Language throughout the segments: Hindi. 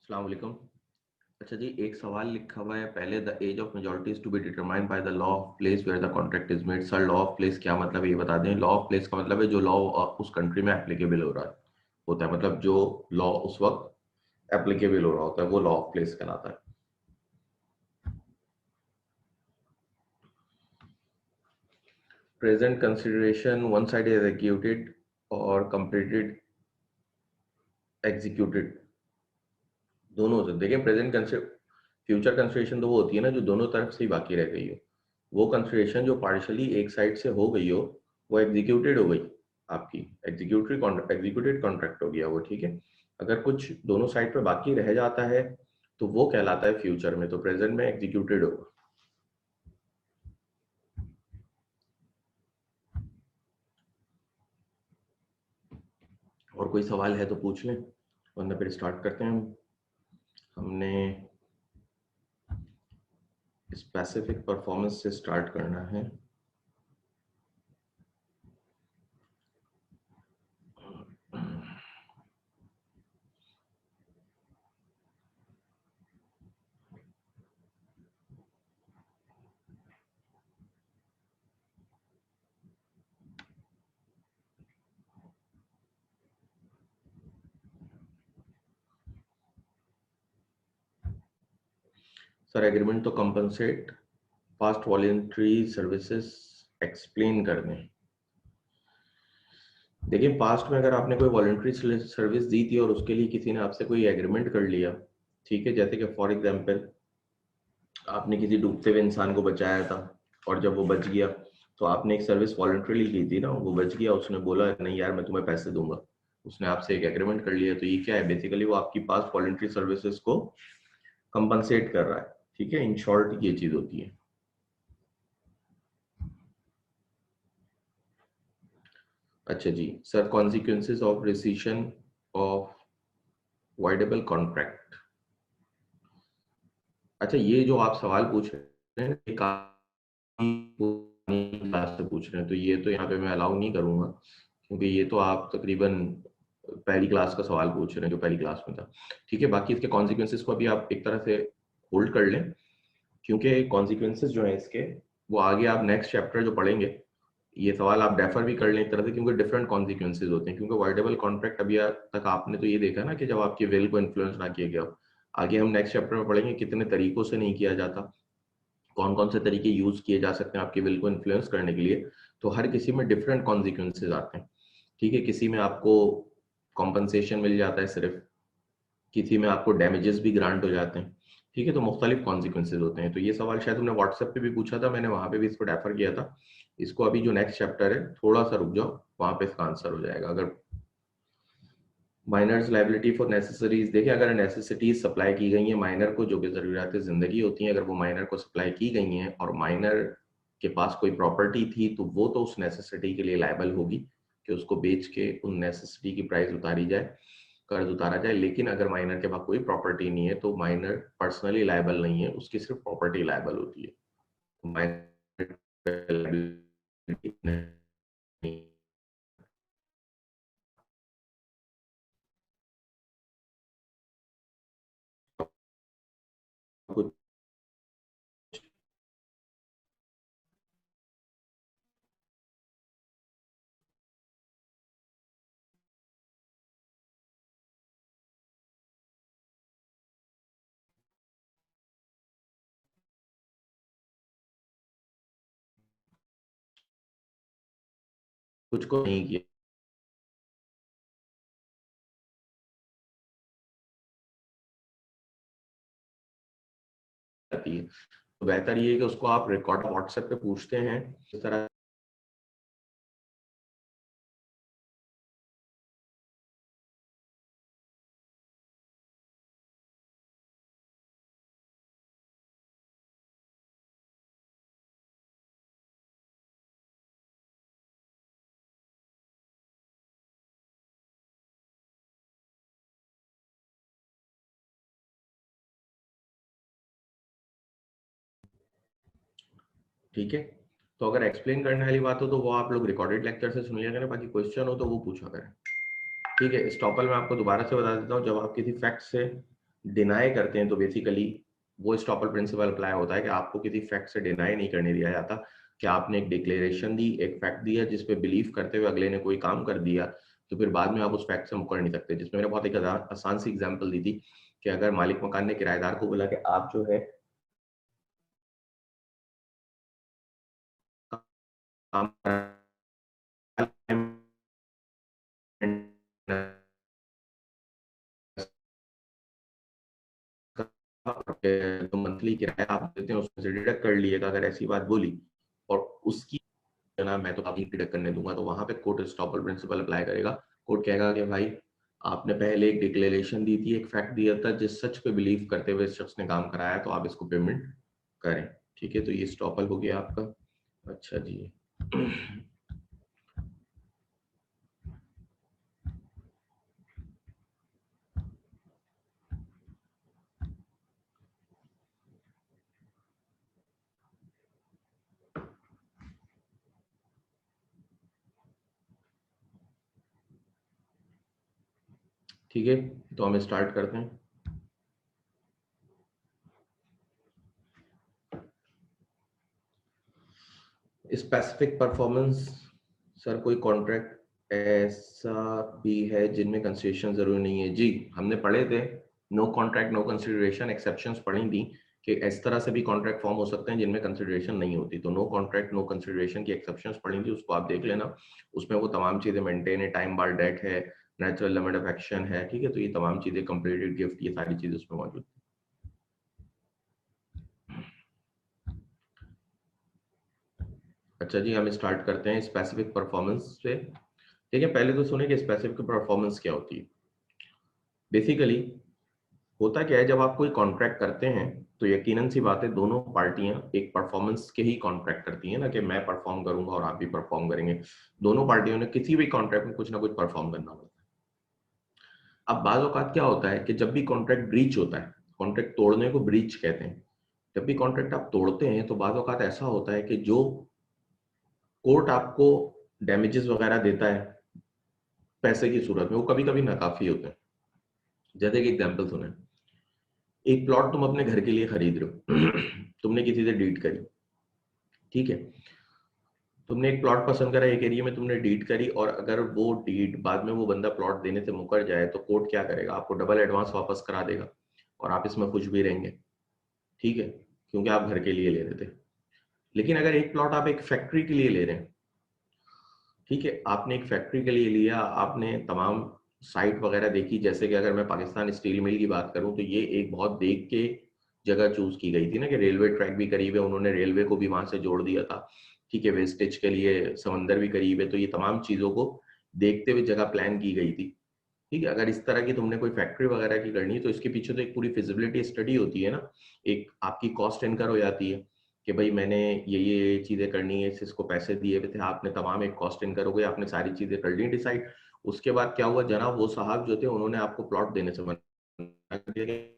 अस्सलाम वालेकुम। अच्छा जी, एक सवाल लिखा हुआ है, पहले the age of majority is to be determined by the law of place where the contract is made. Sir, law of place क्या मतलब है ये बता दें। लॉ ऑफ प्लेस का मतलब है जो लॉ उस कंट्री में एप्लीकेबल हो रहा है होता है, मतलब जो लॉ उस वक्त एप्लीकेबल हो रहा होता है वो लॉ ऑफ प्लेस कहलाता है। Present consideration one side is executed और कंप्लीटेड एग्जीक्यूटेड दोनों हो सकते। देखिए, फ्यूचर कंसिडरेशन तो वो होती है ना जो दोनों तरफ से ही बाकी रह गई हो। वो कंसिडरेशन जो पार्शियली एक साइड से हो गई हो वो एग्जीक्यूटेड हो गई, आपकी एग्जीक्यूटेड कॉन्ट्रैक्ट हो गया वो, ठीक है। अगर कुछ दोनों साइड पे बाकी रह जाता है तो वो कहलाता है फ्यूचर में, तो प्रेजेंट में एग्जीक्यूटेड होगा। और कोई सवाल है तो पूछ लें, वरना फिर स्टार्ट करते हैं हमने स्पेसिफिक परफॉर्मेंस से स्टार्ट करना है। सर, एग्रीमेंट तो compensate past voluntary services explain कर दें। देखिए, पास्ट में अगर आपने कोई वॉलंटरी सर्विस दी थी और उसके लिए किसी ने आपसे कोई एग्रीमेंट कर लिया, ठीक है, जैसे कि फॉर एग्जांपल आपने किसी डूबते हुए इंसान को बचाया था और जब वो बच गया तो आपने एक सर्विस वॉलंटरीली की थी ना, वो बच गया, उसने बोला नहीं यार मैं तुम्हें पैसे दूंगा, उसने आपसे एक एग्रीमेंट कर लिया, तो ये क्या है, बेसिकली वो आपकी पास्ट वॉलंटरी सर्विसेज को कंपनसेट कर रहा है, ठीक है। इन शॉर्ट ये चीज होती है। अच्छा जी sir, consequences of rescission of voidable contract. अच्छा, ये जो आप सवाल पूछ रहे हैं ये काफी पुरानी क्लास से पूछ रहे हैं, तो ये तो यहाँ पे मैं अलाउ नहीं करूंगा, क्योंकि ये तो आप तकरीबन पहली क्लास का सवाल पूछ रहे हैं जो पहली क्लास में था, ठीक है। बाकी इसके कॉन्सिक्वेंसेज को अभी आप एक तरह से होल्ड कर लें, क्योंकि कॉन्सिक्वेंसेज जो है इसके वो आगे आप नेक्स्ट चैप्टर जो पढ़ेंगे, ये सवाल आप डेफर भी कर लें एक तरह से, क्योंकि डिफरेंट कॉन्सिक्वेंसेज होते हैं। क्योंकि वाइडेबल कॉन्ट्रैक्ट अभी तक आपने तो ये देखा ना कि जब आपकी विल को इन्फ्लुएंस ना किया गया हो, आगे हम नेक्स्ट चैप्टर में पढ़ेंगे कितने तरीकों से नहीं किया जाता, कौन कौन से तरीके यूज किए जा सकते हैं आपके विल को इन्फ्लुएंस करने के लिए। तो हर किसी में डिफरेंट कॉन्सिक्वेंसेज आते हैं, ठीक है। किसी में आपको कॉम्पनसेशन मिल जाता है सिर्फ, किसी में आपको डैमेजेस भी ग्रांट हो जाते हैं, ठीक है। तो मुख्तलिफ कॉन्सिक्वेंसेज होते हैं। तो ये सवाल शायद तुमने व्हाट्सएप पे भी पूछा था, मैंने वहां पे भी इसको रेफर किया था। इसको अभी जो नेक्स्ट चैप्टर है थोड़ा सा रुक जाओ, वहां पे इसका आंसर हो जाएगा। अगर माइनर्स लाइबिलिटी फॉर नेसेसरीज, देखिए अगर नेसेसिटीज सप्लाई की गई हैं माइनर को, जो कि ज़रूरियात ज़िंदगी होती हैं, अगर वो माइनर को सप्लाई की गई हैं और माइनर के पास कोई प्रॉपर्टी थी, तो वो तो उस नेसेसिटी के लिए लायबल होगी कि उसको बेच के उन नेसेसिटी की प्राइस उतारी जाए, कर्ज उतारा जाए। लेकिन अगर माइनर के पास कोई प्रॉपर्टी नहीं है तो माइनर पर्सनली लायबल नहीं है, उसकी सिर्फ प्रॉपर्टी लायबल होती है। माइनर कुछ कुछ को नहीं किया जाती है, तो बेहतर ये है कि उसको आप रिकॉर्ड व्हाट्सएप पे पूछते हैं इस तरह। ठीक है, तो अगर एक्सप्लेन करने वाली बात हो तो वो आप लोग रिकॉर्डेड लेक्चर से सुन लिया करें, बाकी क्वेश्चन हो तो वो पूछा करें, ठीक है। इस टॉपिक में आपको दोबारा से बता देता हूँ, जब आप किसी फैक्ट से डिनाई करते हैं तो बेसिकली वो स्टॉपर प्रिंसिपल अप्लाई होता है कि आपको किसी फैक्ट से डिनाई नहीं करने दिया जाता कि आपने एक डिक्लेरेशन दी, एक फैक्ट दिया जिस पे बिलीव करते हुए अगले ने कोई काम कर दिया, तो फिर बाद में आप उस फैक्ट से मुकर नहीं सकते। जिसमें मैंने बहुत एक आसान सी एग्जांपल दी थी कि अगर मालिक मकान ने किराएदार को बोला कि आप जो है काम तो मंथली किराया आप देते हैं उसमें से डिडक्ट कर लिएगा, अगर ऐसी बात बोली और उसकी ना मैं तो आपकी डिडक्ट करने दूंगा, तो वहां पे कोर्ट स्टॉपर प्रिंसिपल अप्लाई करेगा। कोर्ट कहेगा कि भाई आपने पहले एक डिक्लेरेशन दी थी, एक फैक्ट दिया था, जिस सच पे बिलीव करते हुए इस शख्स ने काम कराया, तो आप इसको पेमेंट करें। ठीक है, तो ये स्टॉपल हो गया आपका। अच्छा जी। ठीक है, तो हम स्टार्ट करते हैं। स्पेसिफिक परफॉर्मेंस, सर कोई कॉन्ट्रैक्ट ऐसा भी है जिनमें कंसिडरेशन जरूरी नहीं है? जी, हमने पढ़े थे no contract no consideration exceptions पढ़ी थी कि इस तरह से भी कॉन्ट्रैक्ट फॉर्म हो सकते हैं जिनमें कंसिडरेशन नहीं होती। तो नो कॉन्ट्रैक्ट नो कंसिडरेशन की एक्सेप्शंस पढ़ी थी, उसको आप देख लेना। उसमें वो तमाम चीजें मेंटेन है, टाइम बार डेट है, नेचुरल लिमिट ऑफ एक्शन है। ठीक है, तो ये तमाम चीजें, कंप्लीटेड गिफ्ट, ये सारी चीजें उसमें मौजूद। अच्छा जी, हम स्टार्ट करते हैं स्पेसिफिक परफॉर्मेंस से। ठीक है, पहले तो सुने कि स्पेसिफिक परफॉर्मेंस क्या होती है। बेसिकली होता क्या है, जब आप कोई कॉन्ट्रैक्ट करते हैं तो यकीनन सी बात है दोनों पार्टियां एक परफॉर्मेंस के ही कॉन्ट्रैक्ट करती हैं ना, कि मैं परफॉर्म करूंगा और आप भी परफॉर्म करेंगे। दोनों पार्टियों ने किसी भी कॉन्ट्रैक्ट में कुछ ना कुछ परफॉर्म करना होता है। अब बाज औकात क्या होता है कि जब भी कॉन्ट्रैक्ट ब्रीच होता है, कॉन्ट्रैक्ट तोड़ने को ब्रीच कहते हैं, जब भी कॉन्ट्रैक्ट आप तोड़ते हैं तो बाज औकात ऐसा होता है कि जो कोर्ट आपको डैमेजेस वगैरह देता है पैसे की सूरत में, वो कभी कभी नाकाफी होते हैं। जैसे कि एग्जाम्पल सुने, एक प्लॉट तुम अपने घर के लिए खरीद रहे हो, तुमने किसी से डीड करी। ठीक है, तुमने एक प्लॉट पसंद करा, एक एरिया में तुमने डीड करी, और अगर वो डीड बाद में वो बंदा प्लॉट देने से मुकर जाए तो कोर्ट क्या करेगा, आपको डबल एडवांस वापस करा देगा और आप इसमें खुश भी रहेंगे। ठीक है, क्योंकि आप घर के लिए ले रहे थे। लेकिन अगर एक प्लॉट आप एक फैक्ट्री के लिए ले रहे हैं, ठीक है, आपने एक फैक्ट्री के लिए लिया, आपने तमाम साइट वगैरह देखी, जैसे कि अगर मैं पाकिस्तान स्टील मिल की बात करूं तो ये एक बहुत देख के जगह चूज की गई थी ना, कि रेलवे ट्रैक भी करीब है, उन्होंने रेलवे को भी वहां से जोड़ दिया था। ठीक है, वेस्टेज के लिए समंदर भी करीब है, तो ये तमाम चीजों को देखते हुए जगह प्लान की गई थी। ठीक है, अगर इस तरह की तुमने कोई फैक्ट्री वगैरह की करनी है तो इसके पीछे तो एक पूरी फिजिबिलिटी स्टडी होती है ना, एक आपकी कॉस्ट इनकर हो जाती है कि भाई मैंने ये चीजें करनी है, इसको पैसे दिए हुए थे, आपने तमाम एक कॉस्ट इनकर हो गई, आपने सारी चीजें कर ली डिसाइड। उसके बाद क्या हुआ जनाब, वो साहब जो थे उन्होंने आपको प्लॉट देने से मना कर दिया कि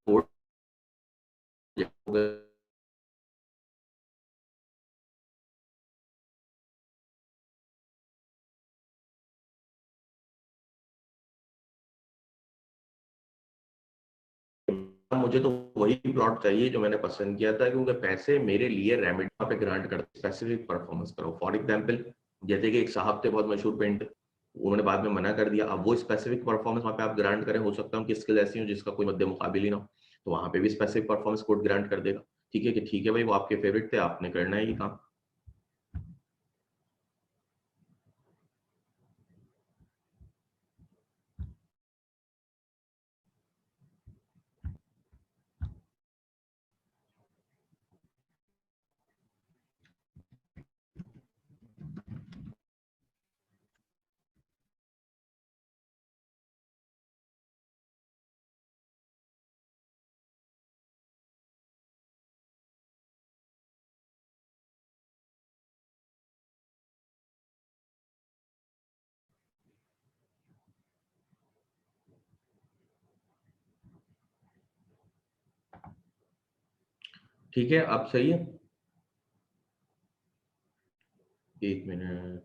कोर्ट मुझे तो वही प्लॉट चाहिए जो मैंने पसंद किया था, क्योंकि पैसे मेरे लिए रेमेडी पे ग्रांट करते, स्पेसिफिक परफॉर्मेंस करो। फॉर एग्जांपल, जैसे कि एक साहब थे बहुत मशहूर पेंटर, उन्होंने बाद में मना कर दिया। अब वो स्पेसिफिक परफॉर्मेंस वहां पे आप ग्रांट करें, हो सकता है उनकी स्किल ऐसी हो जिसका कोई मद्दे मुकाबिल ही ना हो, तो वहां पे भी स्पेसिफिक परफॉर्मेंस कोड ग्रांट कर देगा। ठीक है कि ठीक है भाई, वो आपके फेवरेट थे, आपने करना है ये काम। ठीक है, अब सही है। 1 मिनट।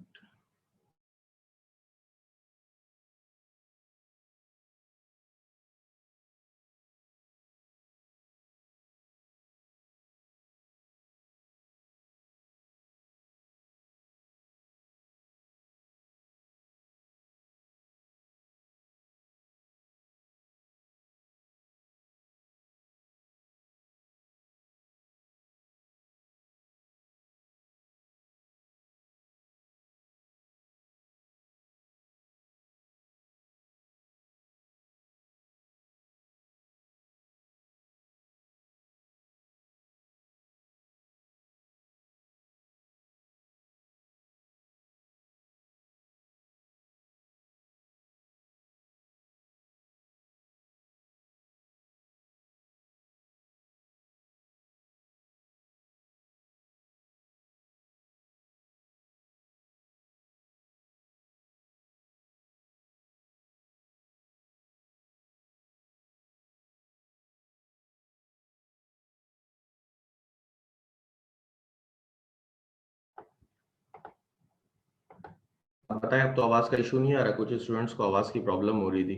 पता है, अब तो आवाज का इशू नहीं आ रहा। कुछ स्टूडेंट्स को आवाज की प्रॉब्लम हो रही थी।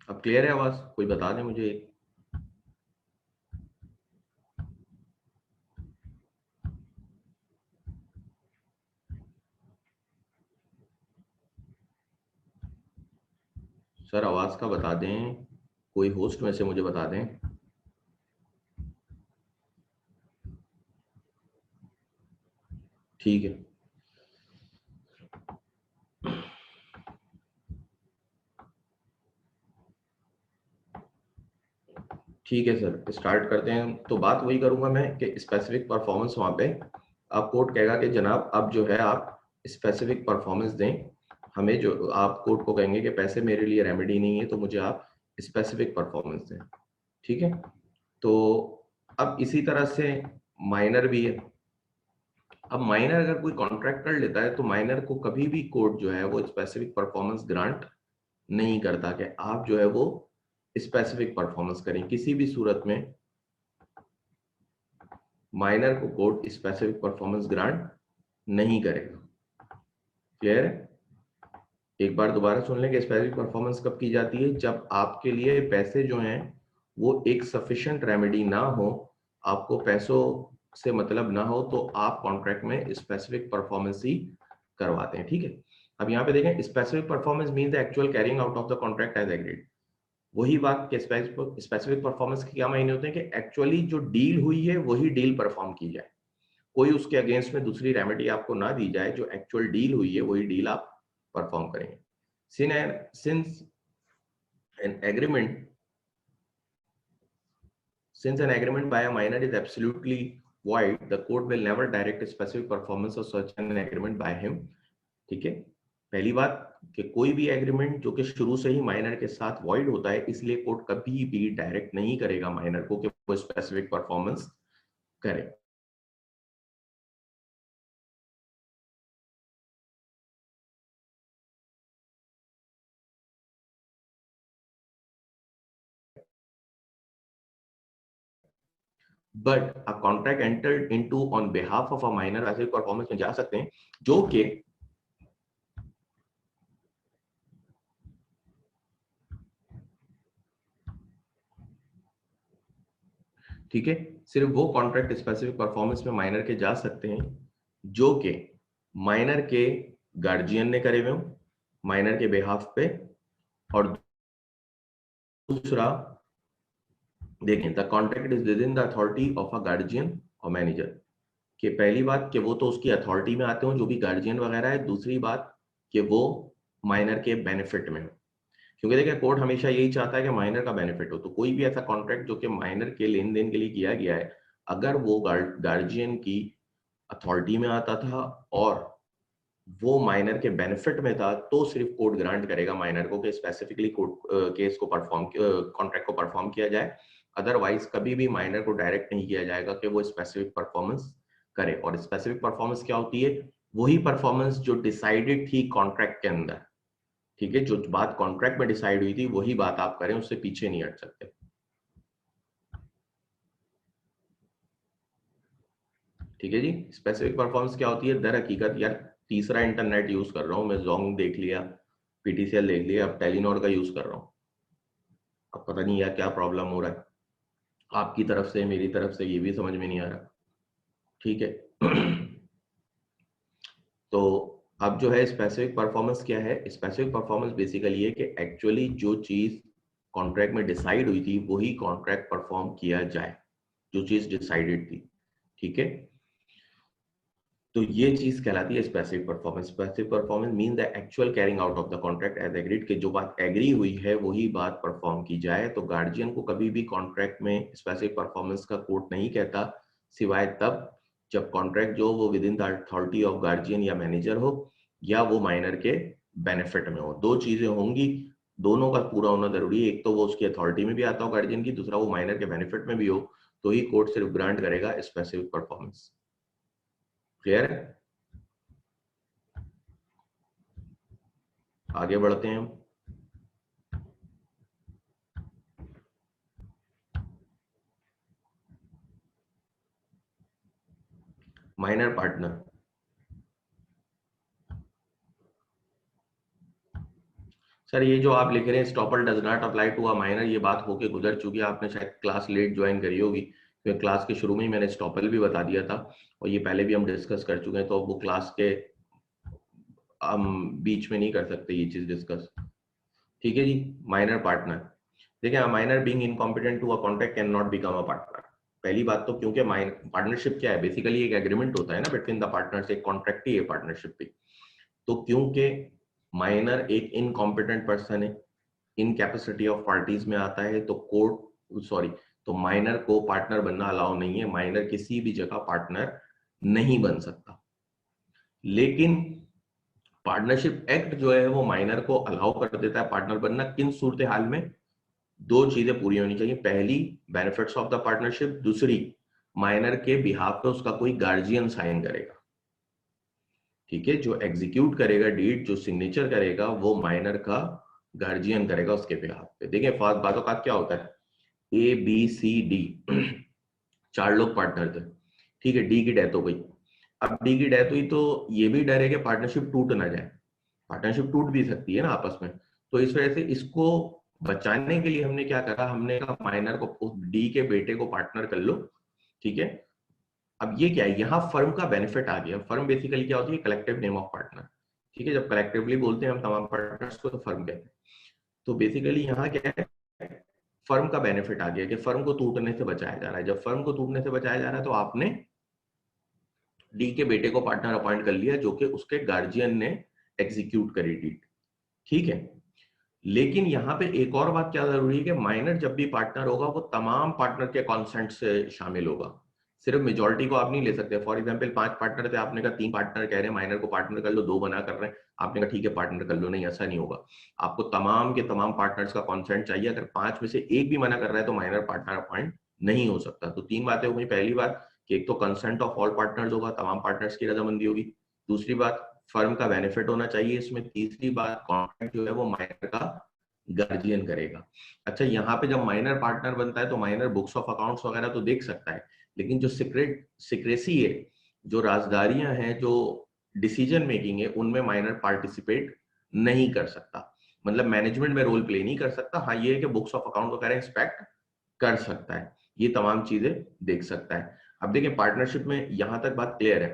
अब क्लियर है आवाज? कोई बता दे मुझे। सर आवाज का बता दें, कोई होस्ट में से मुझे बता दें। ठीक है, ठीक है सर, स्टार्ट करते हैं। तो बात वही करूंगा मैं कि स्पेसिफिक परफॉर्मेंस, वहां पे आप कोर्ट कहेगा कि जनाब अब जो है आप स्पेसिफिक परफॉर्मेंस दें हमें। जो आप कोर्ट को कहेंगे कि पैसे मेरे लिए रेमेडी नहीं है, तो मुझे आप स्पेसिफिक परफॉर्मेंस दें। ठीक है, तो अब इसी तरह से माइनर भी है। अब माइनर अगर कोई कॉन्ट्रैक्ट कर लेता है तो माइनर को कभी भी कोर्ट जो है वो स्पेसिफिक परफॉर्मेंस ग्रांट नहीं करता कि आप जो है वो स्पेसिफिक परफॉर्मेंस करें। किसी भी सूरत में माइनर को कोर्ट स्पेसिफिक परफॉर्मेंस ग्रांट नहीं करेगा। क्लियर है? एक बार दोबारा सुन लें कि स्पेसिफिक परफॉर्मेंस कब की जाती है? जब आपके लिए पैसे जो हैं वो एक सफिशिएंट रेमेडी ना हो, आपको पैसों से मतलब ना हो, तो आप कॉन्ट्रैक्ट में स्पेसिफिक परफॉर्मेंस ही करवाते हैं। ठीक है, अब यहाँ पे देखें, specific performance mean the actual carrying out of the contract as agreed. वही बात कि स्पेसिफिक परफॉर्मेंस के क्या मायने होते हैं कि एक्चुअली जो डील हुई है वही डील परफॉर्म की जाए। कोई उसके अगेंस्ट में दूसरी रेमेडी आपको ना दी जाए, जो एक्चुअल डील हुई है वही डील आप परफॉर्म करेंगे। Since an agreement, since an agreement by a minor is absolutely void, the court will never direct a specific performance of such an agreement by him. ठीक है, पहली बात कि कोई भी एग्रीमेंट जो कि शुरू से ही माइनर के साथ वॉइड होता है, इसलिए कोर्ट कभी भी डायरेक्ट नहीं करेगा माइनर को कि वो स्पेसिफिक परफॉर्मेंस करे। But a contract entered into on behalf of a minor ऐसे परफॉर्मेंस में जा सकते हैं जो कि ठीक है, सिर्फ वो कॉन्ट्रैक्ट स्पेसिफिक परफॉर्मेंस में माइनर के जा सकते हैं जो कि माइनर के गार्जियन ने करे हुए हो माइनर के बिहाफ पे। और दूसरा देखें, the contract is with in the authority of a guardian और मैनेजर। कि पहली बात कि वो तो उसकी अथॉरिटी में आते हो जो भी गार्जियन वगैरह है। दूसरी बात कि वो माइनर के बेनिफिट में हो, क्योंकि देखिए कोर्ट हमेशा यही चाहता है कि माइनर का बेनिफिट हो। तो कोई भी ऐसा कॉन्ट्रैक्ट जो कि माइनर के लेन देन के लिए किया गया है, अगर वो गार्जियन की अथॉरिटी में आता था और वो माइनर के बेनिफिट में था, तो सिर्फ कोर्ट ग्रांट करेगा माइनर को कि स्पेसिफिकली कोर्ट केस को परफॉर्म कॉन्ट्रैक्ट को परफॉर्म किया जाए। अदरवाइज कभी भी माइनर को डायरेक्ट नहीं किया जाएगा कि वो स्पेसिफिक परफॉर्मेंस करे। और स्पेसिफिक परफॉर्मेंस क्या होती है? वही परफॉर्मेंस जो डिसाइडेड थी कॉन्ट्रैक्ट के अंदर, ठीक है, जो बात कॉन्ट्रैक्ट में डिसाइड हुई थी वही बात आप करें, उससे पीछे नहीं हट सकते। ठीक है जी। स्पेसिफिक परफॉर्मेंस क्या होती है? दर हकीकत यार तीसरा इंटरनेट यूज कर रहा हूं मैं, जोंग देख लिया, पीटीसीएल देख लिया, अब टेलीनॉर का यूज कर रहा हूं। अब पता नहीं यार क्या प्रॉब्लम हो रहा है आपकी तरफ से मेरी तरफ से, ये भी समझ में नहीं आ रहा। ठीक है तो अब जो है स्पेसिफिक परफॉर्मेंस क्या है? स्पेसिफिक परफॉर्मेंस बेसिकली है कि एक्चुअली जो चीज कॉन्ट्रैक्ट में डिसाइड हुई थी वही कॉन्ट्रैक्ट परफॉर्म किया जाए, जो चीज डिसाइडेड थी। ठीक है, तो ये चीज कहलाती है specific performance. Specific performance mean the actual carrying out of the contract as agreed, कि जो बात एग्री हुई है वही बात परफॉर्म की जाए। तो गार्जियन को कभी भी कॉन्ट्रैक्ट में स्पेसिफिक परफॉर्मेंस का कोट नहीं कहता, सिवाय तब जब कॉन्ट्रैक्ट जो वो with in the authority of guardian या मैनेजर हो, या वो माइनर के बेनिफिट में हो। दो चीजें होंगी, दोनों का पूरा होना जरूरी है। एक तो वो उसकी अथॉरिटी में भी आता हो गार्जियन की, दूसरा वो माइनर के बेनिफिट में भी हो, तो ही कोर्ट सिर्फ ग्रांट करेगा स्पेसिफिक परफॉर्मेंस। क्लियर है? आगे बढ़ते हैं हम। माइनर पार्टनर, सर ये जो आप लिख रहे हैं estoppel does not apply to a minor, ये बात होके गुजर चुकी है, आपने शायद क्लास लेट ज्वाइन करी होगी, क्योंकि क्लास के शुरू में ही मैंने स्टॉपल भी बता दिया था, और ये पहले भी हम डिस्कस कर चुके हैं, तो वो क्लास के हम बीच में नहीं कर सकते ये चीज डिस्कस। ठीक है जी। माइनर पार्टनर, देखिए minor being incompetent to a contract can not become a partner. पहली बात तो क्योंकि पार्टनरशिप क्या है? बेसिकली एक एग्रीमेंट होता है ना बिटवीन द पार्टनर्स, एक कॉन्ट्रैक्ट ही है पार्टनरशिप भी। तो क्योंकि माइनर एक इनकॉम्पिटेंट पर्सन है, इनकैपेसिटी ऑफ पार्टीज में आता है, तो कोर्ट सॉरी तो माइनर को पार्टनर बनना अलाउ नहीं है, माइनर किसी भी जगह पार्टनर नहीं बन सकता। लेकिन पार्टनरशिप एक्ट जो है वो माइनर को अलाउ कर देता है पार्टनर बनना। किन सूरत हाल में? दो चीजें पूरी होनी चाहिए, पहली बेनिफिट्स ऑफ द पार्टनरशिप, दूसरी माइनर के बिहाफ पे उसका कोई गार्जियन साइन करेगा। ठीक है, जो एग्जीक्यूट करेगा डीड, जो सिग्नेचर करेगा, वो माइनर का गार्जियन करेगा उसके बिहाफ पे। देखिए फास्ट बातों का क्या होता है, ए बी सी डी चार लोग पार्टनर थे। ठीक है, डी की डेथ हो गई। अब डी की डेथ हुई तो ये भी डर है कि पार्टनरशिप टूट ना जाए, पार्टनरशिप टूट भी सकती है ना आपस में। तो इस वजह से इसको बचाने के लिए हमने क्या करा, हमने कहा माइनर को डी के बेटे को पार्टनर कर लो। ठीक है, अब ये क्या है, यहाँ फर्म का बेनिफिट आ गया। फर्म बेसिकली क्या होती है? Collective name of partner. ठीक है, जब कलेक्टिवली बोलते हैं हम तमाम पार्टनर्स को तो फर्म कहते हैं। तो बेसिकली यहाँ क्या है, फर्म का बेनिफिट आ गया कि फर्म को टूटने से बचाया जा रहा है। जब फर्म को टूटने से बचाया जा रहा है तो आपने डी के बेटे को पार्टनर अपॉइंट कर लिया, जो कि उसके गार्जियन ने एग्जीक्यूट करी डीड। ठीक है, लेकिन यहाँ पे एक और बात क्या जरूरी है कि माइनर जब भी पार्टनर होगा वो तमाम पार्टनर के कॉन्सेंट से शामिल होगा, सिर्फ मेजोरिटी को आप नहीं ले सकते। फॉर एग्जांपल 5 पार्टनर थे, आपने कहा 3 पार्टनर कह रहे हैं माइनर को पार्टनर कर लो, 2 मना कर रहे हैं, आपने कहा ठीक है पार्टनर कर लो। नहीं, ऐसा नहीं होगा, आपको तमाम के तमाम पार्टनर्स का कॉन्सेंट चाहिए। अगर 5 में से एक भी मना कर रहा है तो माइनर पार्टनर अपॉइंट नहीं हो सकता। तो 3 बातें हो गई। पहली बात कि एक तो कंसेंट ऑफ ऑल पार्टनर्स होगा, तमाम पार्टनर्स की रजामंदी होगी। दूसरी बात फर्म का बेनिफिट होना चाहिए इसमें। तीसरी बात कॉन्ट्रैक्ट जो है वो माइनर का गार्जियन करेगा। अच्छा, यहाँ पे जब माइनर पार्टनर बनता है तो माइनर बुक्स ऑफ अकाउंट्स वगैरह तो देख सकता है, लेकिन जो सिक्रेसी है, जो राजदारियां हैं, जो डिसीजन मेकिंग है, उनमें माइनर पार्टिसिपेट नहीं कर सकता। मतलब मैनेजमेंट में रोल प्ले नहीं कर सकता। हाँ ये है कि बुक्स ऑफ अकाउंट वगैरह इंस्पेक्ट कर सकता है, ये तमाम चीजें देख सकता है। अब देखिए पार्टनरशिप में यहां तक बात क्लियर है।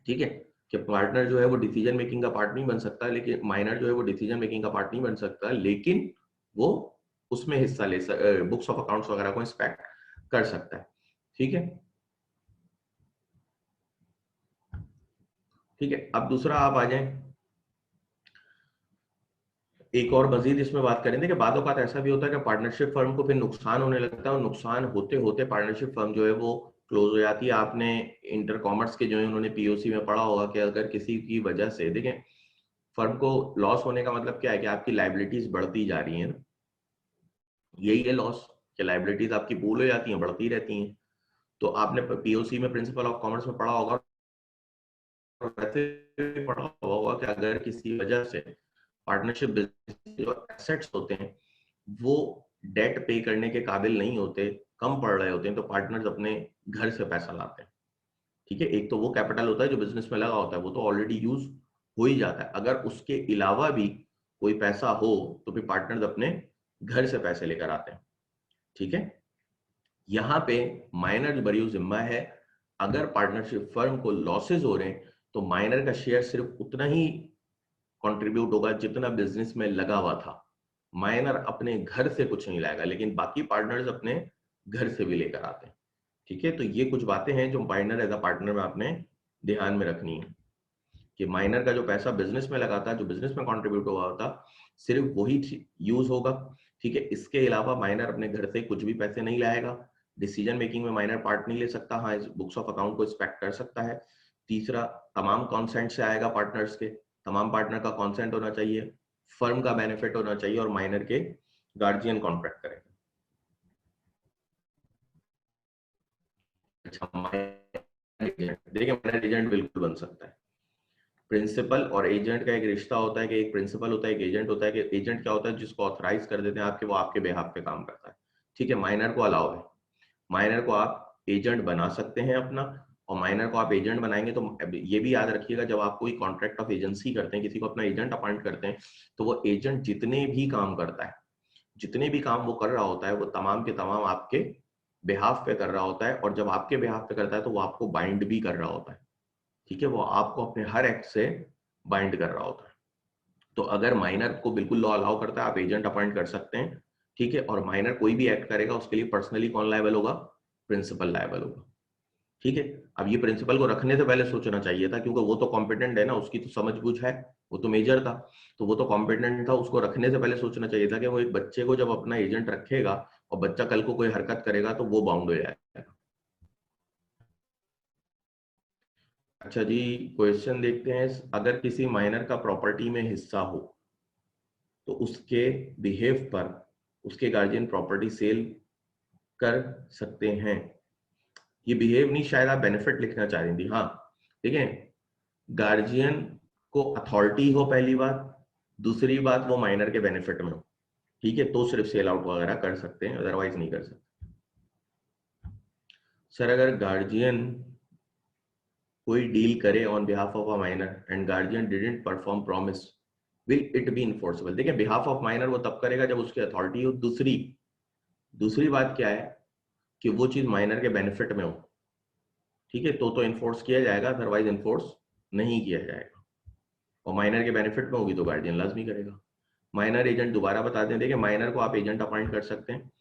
ठीक है, कि पार्टनर जो है वो डिसीजन मेकिंग का पार्ट नहीं बन सकता, लेकिन माइनर जो है वो डिसीजन मेकिंग का पार्ट नहीं बन सकता, लेकिन वो उसमें हिस्सा ले बुक्स ऑफ अकाउंट्स वगैरह को इंस्पेक्ट कर सकता है। ठीक है, ठीक है। अब दूसरा आप आ जाए, एक और मजीद इसमें बात करेंगे कि बातों का ऐसा भी होता है कि पार्टनरशिप फर्म को फिर नुकसान होने लगता है, और नुकसान होते होते पार्टनरशिप फर्म जो है वो क्लोज हो जाती है। आपने इंटर कॉमर्स के जो है उन्होंने पीओसी में पढ़ा होगा कि अगर किसी की वजह से, देखें फर्म को लॉस होने का मतलब क्या है कि आपकी लाइबिलिटीज बढ़ती जा रही है ना, यही है लॉस, कि लाइबिलिटीज आपकी पूल हो जाती हैं, बढ़ती रहती हैं। तो आपने पीओसी में प्रिंसिपल ऑफ कॉमर्स में पढ़ा होगा, और वैसे भी पढ़ा हुआ होगा कि अगर किसी वजह से पार्टनरशिप बिजनेस जो एसेट्स होते हैं वो डेट पे करने के काबिल नहीं होते, कम पड़ रहे होते हैं, तो पार्टनर्स अपने घर से पैसा लाते हैं। ठीक है, एक तो वो कैपिटल होता है जो बिजनेस में लगा होता है, वो तो ऑलरेडी यूज हो ही जाता है। अगर उसके अलावा भी कोई पैसा हो तो फिर पार्टनर्स अपने घर से पैसे लेकर आते हैं। ठीक है, यहाँ पे माइनर बरी जिम्मा है, अगर पार्टनरशिप फर्म को लॉसेज हो रहे हैं तो माइनर का शेयर सिर्फ उतना ही कंट्रीब्यूट होगा जितना बिजनेस में लगा हुआ था। माइनर अपने घर से कुछ नहीं लाएगा, लेकिन बाकी पार्टनर्स अपने घर से भी लेकर आते हैं। ठीक है, तो ये कुछ बातें हैं जो माइनर एज अ पार्टनर में आपने ध्यान में रखनी है कि माइनर का जो पैसा बिजनेस में लगा था, जो बिजनेस में कंट्रीब्यूट हुआ होता, सिर्फ वही यूज होगा। ठीक है, इसके अलावा माइनर अपने घर से कुछ भी पैसे नहीं लाएगा। डिसीजन मेकिंग में माइनर पार्ट नहीं ले सकता, हाँ इस बुक्स ऑफ अकाउंट को इंस्पेक्ट कर सकता है। तीसरा, तमाम कॉन्सेंट से आएगा पार्टनर्स के, तमाम पार्टनर का कॉन्सेंट होना चाहिए, फर्म का बेनिफिट होना चाहिए, और माइनर के गार्जियन कॉन्ट्रैक्ट करेंगे। अच्छा, देखिए माइनर एजेंट बिल्कुल बन सकता है। प्रिंसिपल और एजेंट का एक रिश्ता होता है कि एक प्रिंसिपल होता है, एक एजेंट होता है। कि एजेंट क्या होता है, जिसको ऑथराइज कर देते हैं आपके, वो आपके बेहाफ पे काम करता है। ठीक है, माइनर को अलाउ है, माइनर को आप एजेंट बना सकते हैं अपना, और माइनर को आप एजेंट बनाएंगे तो ये भी याद रखिएगा, जब आप कोई कॉन्ट्रैक्ट ऑफ एजेंसी करते हैं, किसी को अपना एजेंट अपॉइंट करते हैं, तो वो एजेंट जितने भी काम करता है, जितने भी काम वो कर रहा होता है, वो तमाम के तमाम आपके बेहाफ पे कर रहा होता है। और जब आपके बेहाफ पे करता है तो वो आपको बाइंड भी कर रहा होता है। ठीक है, वो आपको अपने हर एक्ट से बाइंड कर रहा होता है। तो अगर माइनर को बिल्कुल लॉ अलाउ करता है, आप एजेंट अपॉइंट कर सकते हैं। ठीक है, और माइनर कोई भी एक्ट करेगा उसके लिए पर्सनली कौन लायबल होगा, प्रिंसिपल लायबल होगा। ठीक है, अब ये प्रिंसिपल को रखने से पहले सोचना चाहिए था, क्योंकि वो तो कॉम्पिटेंट है ना, उसकी तो समझबूझ है, वो तो मेजर था, तो वो तो कॉम्पिटेंट था, उसको रखने से पहले सोचना चाहिए था कि वो एक बच्चे को जब अपना एजेंट रखेगा और बच्चा कल को कोई हरकत करेगा तो वो बाउंड हो जाएगा। अच्छा जी, क्वेश्चन देखते हैं। अगर किसी माइनर का प्रॉपर्टी में हिस्सा हो तो उसके बिहेव पर उसके गार्जियन प्रॉपर्टी सेल कर सकते हैं। ये बिहेव नहीं, शायद आप बेनिफिट लिखना चाह रही थी। हाँ, देखें, गार्जियन को अथॉरिटी हो पहली बात, दूसरी बात वो माइनर के बेनिफिट में हो। ठीक है, तो सिर्फ सेल आउट वगैरह कर सकते हैं, अदरवाइज नहीं कर सकते। सर, अगर गार्जियन कोई डील करे on behalf of a minor and guardian didn't perform promise, will it be enforceable? देखिए, बिहाफ ऑफ माइनर वो तब करेगा जब उसकी अथॉरिटी हो। दूसरी दूसरी बात क्या है कि वो चीज माइनर के बेनिफिट में हो। ठीक है, तो इन्फोर्स किया जाएगा, अदरवाइज इन्फोर्स नहीं किया जाएगा। और माइनर के बेनिफिट में होगी तो गार्जियन लाजमी करेगा। माइनर एजेंट दोबारा बता दें, देखिए माइनर को आप एजेंट अपॉइंट कर सकते हैं।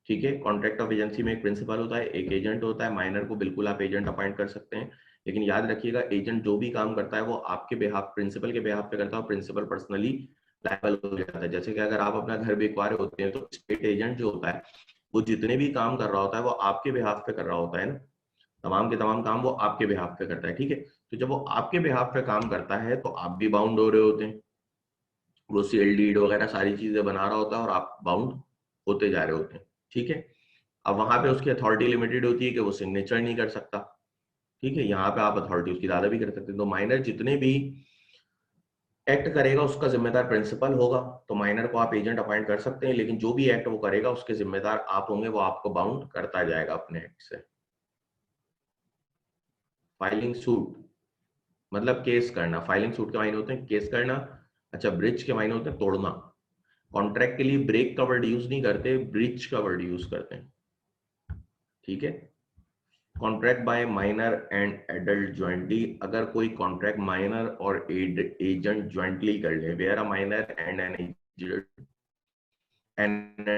ठीक है, कॉन्ट्रैक्ट ऑफ एजेंसी में एक प्रिंसिपल होता है, एक एजेंट होता है। माइनर को बिल्कुल आप एजेंट अपॉइंट कर सकते हैं, लेकिन याद रखिएगा एजेंट जो भी काम करता है वो आपके बेहाफ, प्रिंसिपल के बेहाफ पे करता है, प्रिंसिपल पर्सनली लायबल हो जाता है। जैसे कि अगर आप अपना घर बिकवा रहे होते हैं तो स्टेट एजेंट जो होता है वो जितने भी काम कर रहा होता है वो आपके बेहाफ पे कर रहा होता है ना, तमाम के तमाम काम वो आपके बेहाफ पे करता है। ठीक है, तो जब वो आपके बेहाफ पे काम करता है तो आप भी बाउंड हो रहे होते हैं, वो सेल डीड वगैरह सारी चीजें बना रहा होता है और आप बाउंड होते जा रहे होते हैं। ठीक है, अब वहां पे उसकी अथॉरिटी लिमिटेड होती है कि वो सिग्नेचर नहीं कर सकता। ठीक है, यहाँ पे आप अथॉरिटी उसकी ज्यादा भी कर सकते हैं। तो माइनर जितने भी एक्ट करेगा उसका जिम्मेदार प्रिंसिपल होगा, तो माइनर को आप एजेंट अपॉइंट कर सकते हैं, लेकिन जो भी एक्ट वो करेगा उसके जिम्मेदार आप होंगे, वो आपको बाउंड करता जाएगा अपने एक्ट से। फाइलिंग सूट मतलब केस करना। फाइलिंग सूट के मायने होते हैं केस करना। अच्छा, ब्रिज के मायने होते हैं तोड़ना। कॉन्ट्रैक्ट के लिए ब्रेक का वर्ड यूज नहीं करते, ब्रिज का वर्ड यूज करते हैं। ठीक है, contract by minor and adult jointly, अगर कोई कॉन्ट्रैक्ट माइनर और एजेंट ज्वाइंटली कर ले, where a minor and an agent and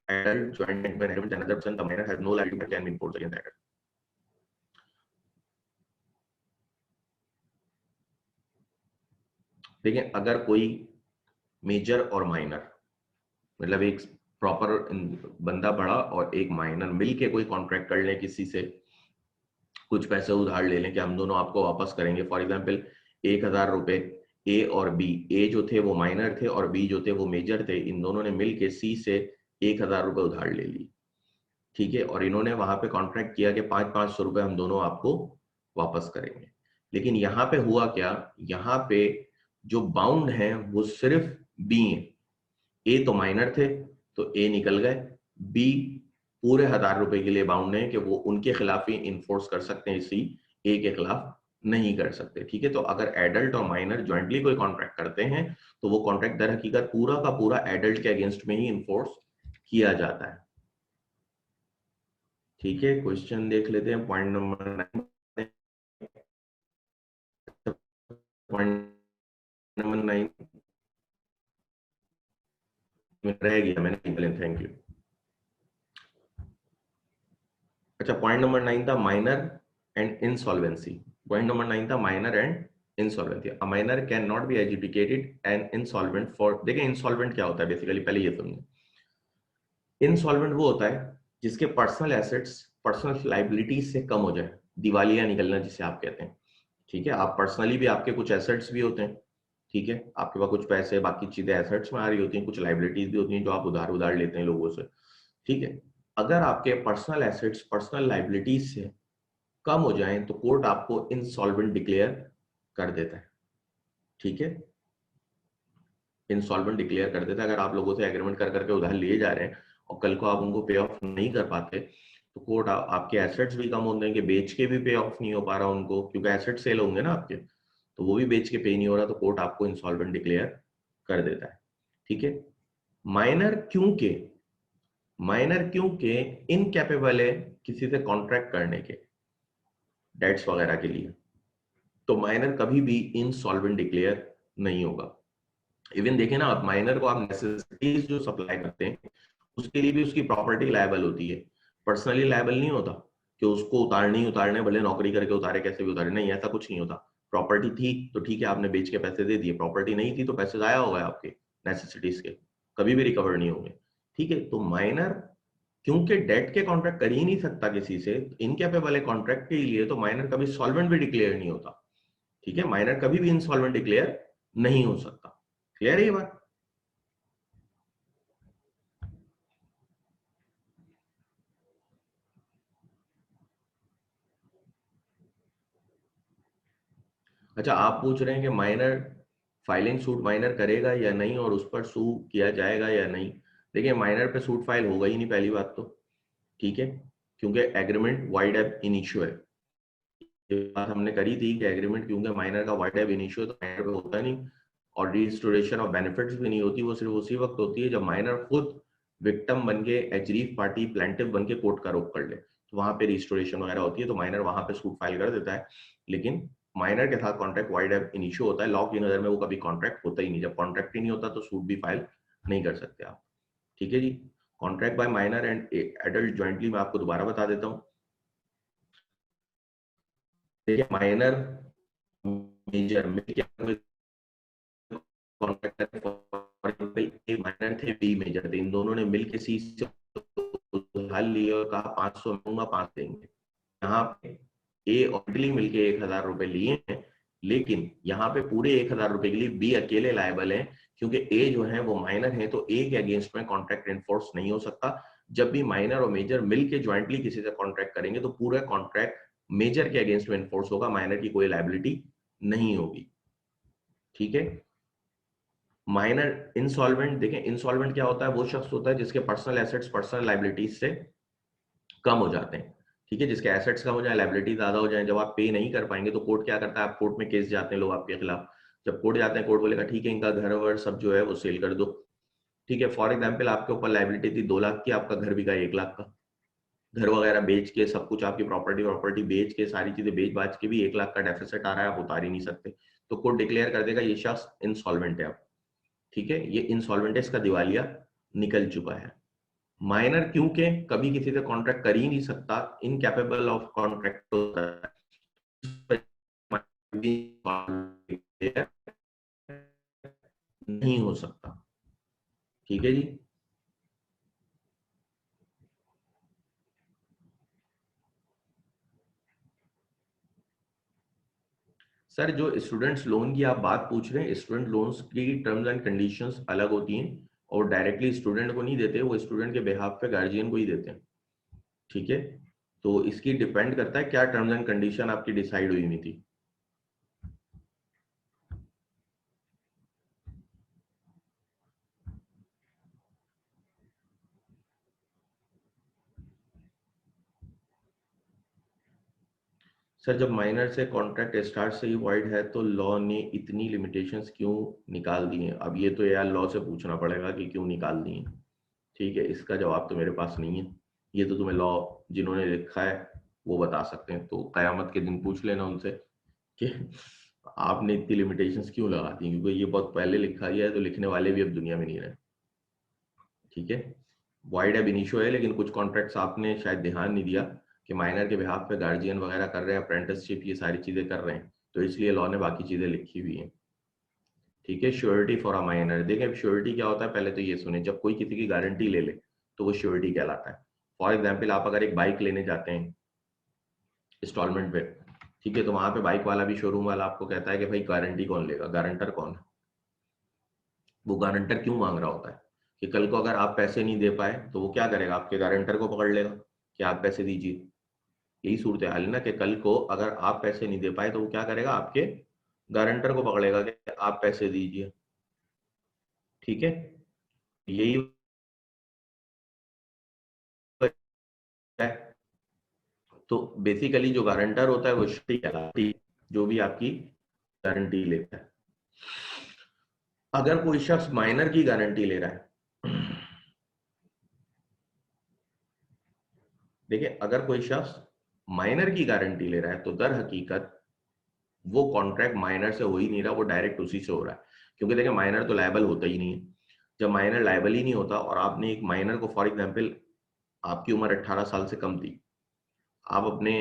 adult joint by an another person, the minor has no liability that can be enforced against that. देखिए, अगर कोई मेजर और माइनर, मतलब एक प्रॉपर बंदा बड़ा और एक माइनर मिलके कोई कॉन्ट्रैक्ट कर ले किसी से, कुछ पैसे उधार ले लें कि हम दोनों आपको वापस करेंगे, फॉर एग्जांपल 1000 रुपए, ए और बी, ए जो थे वो माइनर थे और बी जो थे वो मेजर थे, इन दोनों ने मिलके सी से 1000 रुपए उधार ले ली। ठीक है, और इन्होंने वहां पे कॉन्ट्रैक्ट किया कि 500 रुपए हम दोनों आपको वापस करेंगे। लेकिन यहाँ पे हुआ क्या, यहाँ पे जो बाउंड है वो सिर्फ बी है। ए तो माइनर थे तो ए निकल गए, बी पूरे 1000 रुपए के लिए बाउंड है कि वो उनके खिलाफ ही इन्फोर्स कर सकते हैं, इसी ए के खिलाफ नहीं कर सकते। ठीक है, तो अगर एडल्ट और माइनर ज्वाइंटली कोई कॉन्ट्रैक्ट करते हैं तो वो कॉन्ट्रैक्ट दर हकीकत पूरा का पूरा एडल्ट के अगेंस्ट में ही इन्फोर्स किया जाता है। ठीक है, क्वेश्चन देख लेते हैं पॉइंट नंबर 9। पॉइंट नंबर 9 रह गया मैंने, थैंक यू। अच्छा, पॉइंट नंबर 9 था minor and insolvency. Point number 9 था minor and insolvency. A minor can not be educated and insolvent for, देखिए इंसॉल्वेंट क्या होता है बेसिकली, पहले ये समझें। इंसॉल्वेंट वो होता है जिसके पर्सनल एसेट्स पर्सनल लाइबिलिटीज से कम हो जाए, दिवालिया निकलना जिसे आप कहते हैं। ठीक है, आप पर्सनली भी आपके कुछ एसेट्स भी होते हैं, ठीक है, आपके पास कुछ पैसे बाकी चीजें एसेट्स में आ रही होती हैं, कुछ लाइबिलिटीज भी होती हैं जो आप उधार उधार लेते हैं लोगों से। ठीक है, अगर आपके पर्सनल एसेट्स पर्सनल लाइबिलिटीज से कम हो जाएं तो कोर्ट आपको इंसॉल्वेंट डिक्लेयर कर देता है। ठीक है, इंसॉल्वेंट डिक्लेयर कर देता है। अगर आप लोगों से एग्रीमेंट कर करके उधार लिए जा रहे हैं और कल को आप उनको पे ऑफ नहीं कर पाते तो कोर्ट आपके एसेट्स भी कम होते हैं कि बेच के भी पे ऑफ नहीं हो पा रहा उनको, क्योंकि एसेट सेल होंगे ना आपके, तो वो भी बेच के पे नहीं हो रहा, तो कोर्ट आपको इंसॉल्वेंट डिक्लेयर कर देता है। ठीक है, माइनर क्योंकि इनकैपेबल है किसी से कॉन्ट्रैक्ट करने के डेट्स वगैरह के लिए, तो माइनर कभी भी इनसॉल्वेंट डिक्लेयर नहीं होगा। इवन देखें ना आप, माइनर को आप नेसेसिटीज जो सप्लाई करते हैं उसके लिए भी उसकी प्रॉपर्टी लायबल होती है, पर्सनली लायबल नहीं होता कि उसको उतारने ही उतारने, भले नौकरी करके उतारे कैसे भी उतारे, नहीं ऐसा कुछ नहीं होता। प्रॉपर्टी थी तो ठीक है आपने बेच के पैसे दे दिए, प्रॉपर्टी नहीं थी तो पैसे जाया हो गए आपके नेसेसिटीज के, कभी भी रिकवर नहीं होंगे। ठीक है, तो माइनर क्योंकि डेट के कॉन्ट्रैक्ट कर ही नहीं सकता किसी से, इनकेपेबल है कॉन्ट्रैक्ट के लिए, तो माइनर कभी सॉल्वेंट भी डिक्लेयर नहीं होता। ठीक है, माइनर कभी भी इंसॉल्वेंट डिक्लेयर नहीं हो सकता। क्लियर है ये बात? अच्छा, आप पूछ रहे हैं कि माइनर फाइलिंग सूट माइनर करेगा या नहीं और उस पर सू किया जाएगा या नहीं। देखिए, माइनर पे सूट फाइल होगा ही नहीं पहली बात तो, ठीक है, क्योंकि एग्रीमेंट वाइड एब इनिशियो है। ये बात हमने करी थी कि एग्रीमेंट क्योंकि माइनर का वाइड एब इनिशियो तो माइनर पे होता नहीं, और रिस्टोरेशन ऑफ बेनिफिट्स भी नहीं होती, वो सिर्फ उसी वक्त होती है जब माइनर खुद विक्टिम बन के एजरीफ पार्टी प्लेंटिफ बन के कोर्ट का रुख कर ले, तो वहां पे रिस्टोरेशन वगैरह होती है, तो माइनर वहां पे सूट फाइल कर देता है। लेकिन माइनर के साथ कॉन्ट्रैक्ट वाइड एब इनिशियो होता है, लॉ की नजर में वो कभी कॉन्ट्रैक्ट होता ही नहीं, जब कॉन्ट्रैक्ट ही नहीं होता तो सूट भी फाइल नहीं कर सकते आप। ठीक है जी, contract by minor and adult jointly मैं आपको दोबारा बता देता हूँ। देखिए, माइनर मेजर मिल ए माइनर थे बी मेजर थे, इन दोनों ने मिलकर सी से उधार लिए और कहा 500 दूंगा 5 देंगे। यहाँ पे ए और डी मिलके 1000 रुपए लिए हैं, लेकिन यहाँ पे पूरे 1000 रुपए के लिए बी अकेले लायबल है, क्योंकि ए जो है वो माइनर है, तो ए के अगेंस्ट में कॉन्ट्रैक्ट इन्फोर्स नहीं हो सकता। जब भी माइनर और मेजर मिलके ज्वाइंटली किसी से कॉन्ट्रैक्ट करेंगे तो पूरा कॉन्ट्रैक्ट मेजर के अगेंस्ट में इन्फोर्स होगा, माइनर की कोई लायबिलिटी नहीं होगी। ठीक है, माइनर इंसॉल्वेंट, देखें इंसॉल्वेंट क्या होता है, वो शख्स होता है जिसके पर्सनल एसेट्स पर्सनल लाइबिलिटीज से कम हो जाते हैं। ठीक है, जिसके एसेट्स कम हो जाए, लाइबिलिटी ज्यादा हो जाए, जब आप पे नहीं कर पाएंगे तो कोर्ट क्या करता है, आप कोर्ट में केस जाते हैं लोग आपके खिलाफ, जब कोर्ट जाते हैं कोर्ट बोलेगा ठीक है इनका घर वर सब जो है वो सेल कर दो। ठीक है, फॉर एग्जाम्पल आपके ऊपर लाइबिलिटी थी 2 लाख की, आपका घर बिका 1 लाख का, घर वगैरह बेच के सब कुछ आपकी प्रॉपर्टी प्रॉपर्टी बेच के सारी चीजें बेच बाच के भी 1 लाख का डेफिसिट आ रहा है, आप उतार ही नहीं सकते, तो कोर्ट डिक्लेयर कर देगा ये शख्स इंसॉल्वेंट है अब। ठीक है, ये इंसॉल्वेंट है, इसका दिवालिया निकल चुका है। माइनर क्योंकि कभी किसी से कॉन्ट्रैक्ट कर ही नहीं सकता, इनकैपेबल ऑफ कॉन्ट्रैक्ट होता है, नहीं हो सकता। ठीक है जी, सर जो स्टूडेंट्स लोन की आप बात पूछ रहे हैं, स्टूडेंट लोन्स की टर्म्स एंड कंडीशंस अलग होती हैं और डायरेक्टली स्टूडेंट को नहीं देते, वो स्टूडेंट के बिहाफ पे गार्जियन को ही देते हैं। ठीक है, तो इसकी डिपेंड करता है क्या टर्म्स एंड कंडीशन आपकी डिसाइड हुई हुई थी। सर जब माइनर से कॉन्ट्रैक्ट स्टार्ट से ही वॉइड है तो लॉ ने इतनी लिमिटेशंस क्यों निकाल दी हैं? अब ये तो यार लॉ से पूछना पड़ेगा कि क्यों निकाल दी हैं। ठीक है, इसका जवाब तो मेरे पास नहीं है, ये तो तुम्हें लॉ जिन्होंने लिखा है वो बता सकते हैं। तो कयामत के दिन पूछ लेना उनसे कि आपने इतनी लिमिटेशंस क्यों लगा दी, क्योंकि ये बहुत पहले लिखा गया है, तो लिखने वाले भी अब दुनिया में नहीं रहे। ठीक है, वॉइड एब इनिशियो है, लेकिन कुछ कॉन्ट्रैक्ट्स आपने शायद ध्यान नहीं दिया कि माइनर के बिहाफ पे गार्जियन वगैरह कर रहे हैं, अप्रेंटिसशिप, ये सारी चीजें कर रहे हैं, तो इसलिए लॉ ने बाकी चीजें लिखी हुई हैं। ठीक है, श्योरिटी फॉर अ माइनर। देखिए श्योरिटी क्या होता है, पहले तो ये सुने, जब कोई किसी की गारंटी ले ले तो वो श्योरिटी कहलाता है। फॉर एग्जाम्पल, आप अगर एक बाइक लेने जाते हैं इंस्टॉलमेंट पे, ठीक है, तो वहां पे बाइक वाला भी, शोरूम वाला आपको कहता है कि भाई गारंटी कौन लेगा, गारंटर कौन है। वो गारंटर क्यों मांग रहा होता है कि कल को अगर आप पैसे नहीं दे पाए तो वो क्या करेगा, आपके गारंटर को पकड़ लेगा कि आप पैसे दीजिए। यही सूरत हाल है ना, कि कल को अगर आप पैसे नहीं दे पाए तो वो क्या करेगा, आपके गारंटर को पकड़ेगा कि आप पैसे दीजिए। ठीक है, यही है। तो बेसिकली जो गारंटर होता है वो श्योरिटी कहलाती है, जो भी आपकी गारंटी लेता है। अगर कोई शख्स माइनर की गारंटी ले रहा है, देखिए अगर कोई शख्स माइनर की गारंटी ले रहा है तो दर हकीकत वो कॉन्ट्रैक्ट माइनर से हो ही नहीं रहा, वो डायरेक्ट उसी से हो रहा है। क्योंकि देखिए माइनर तो लायबल होता ही नहीं है। जब माइनर लायबल ही नहीं होता और आपने एक माइनर को, फॉर एग्जाम्पल आपकी उम्र 18 साल से कम थी, आप अपने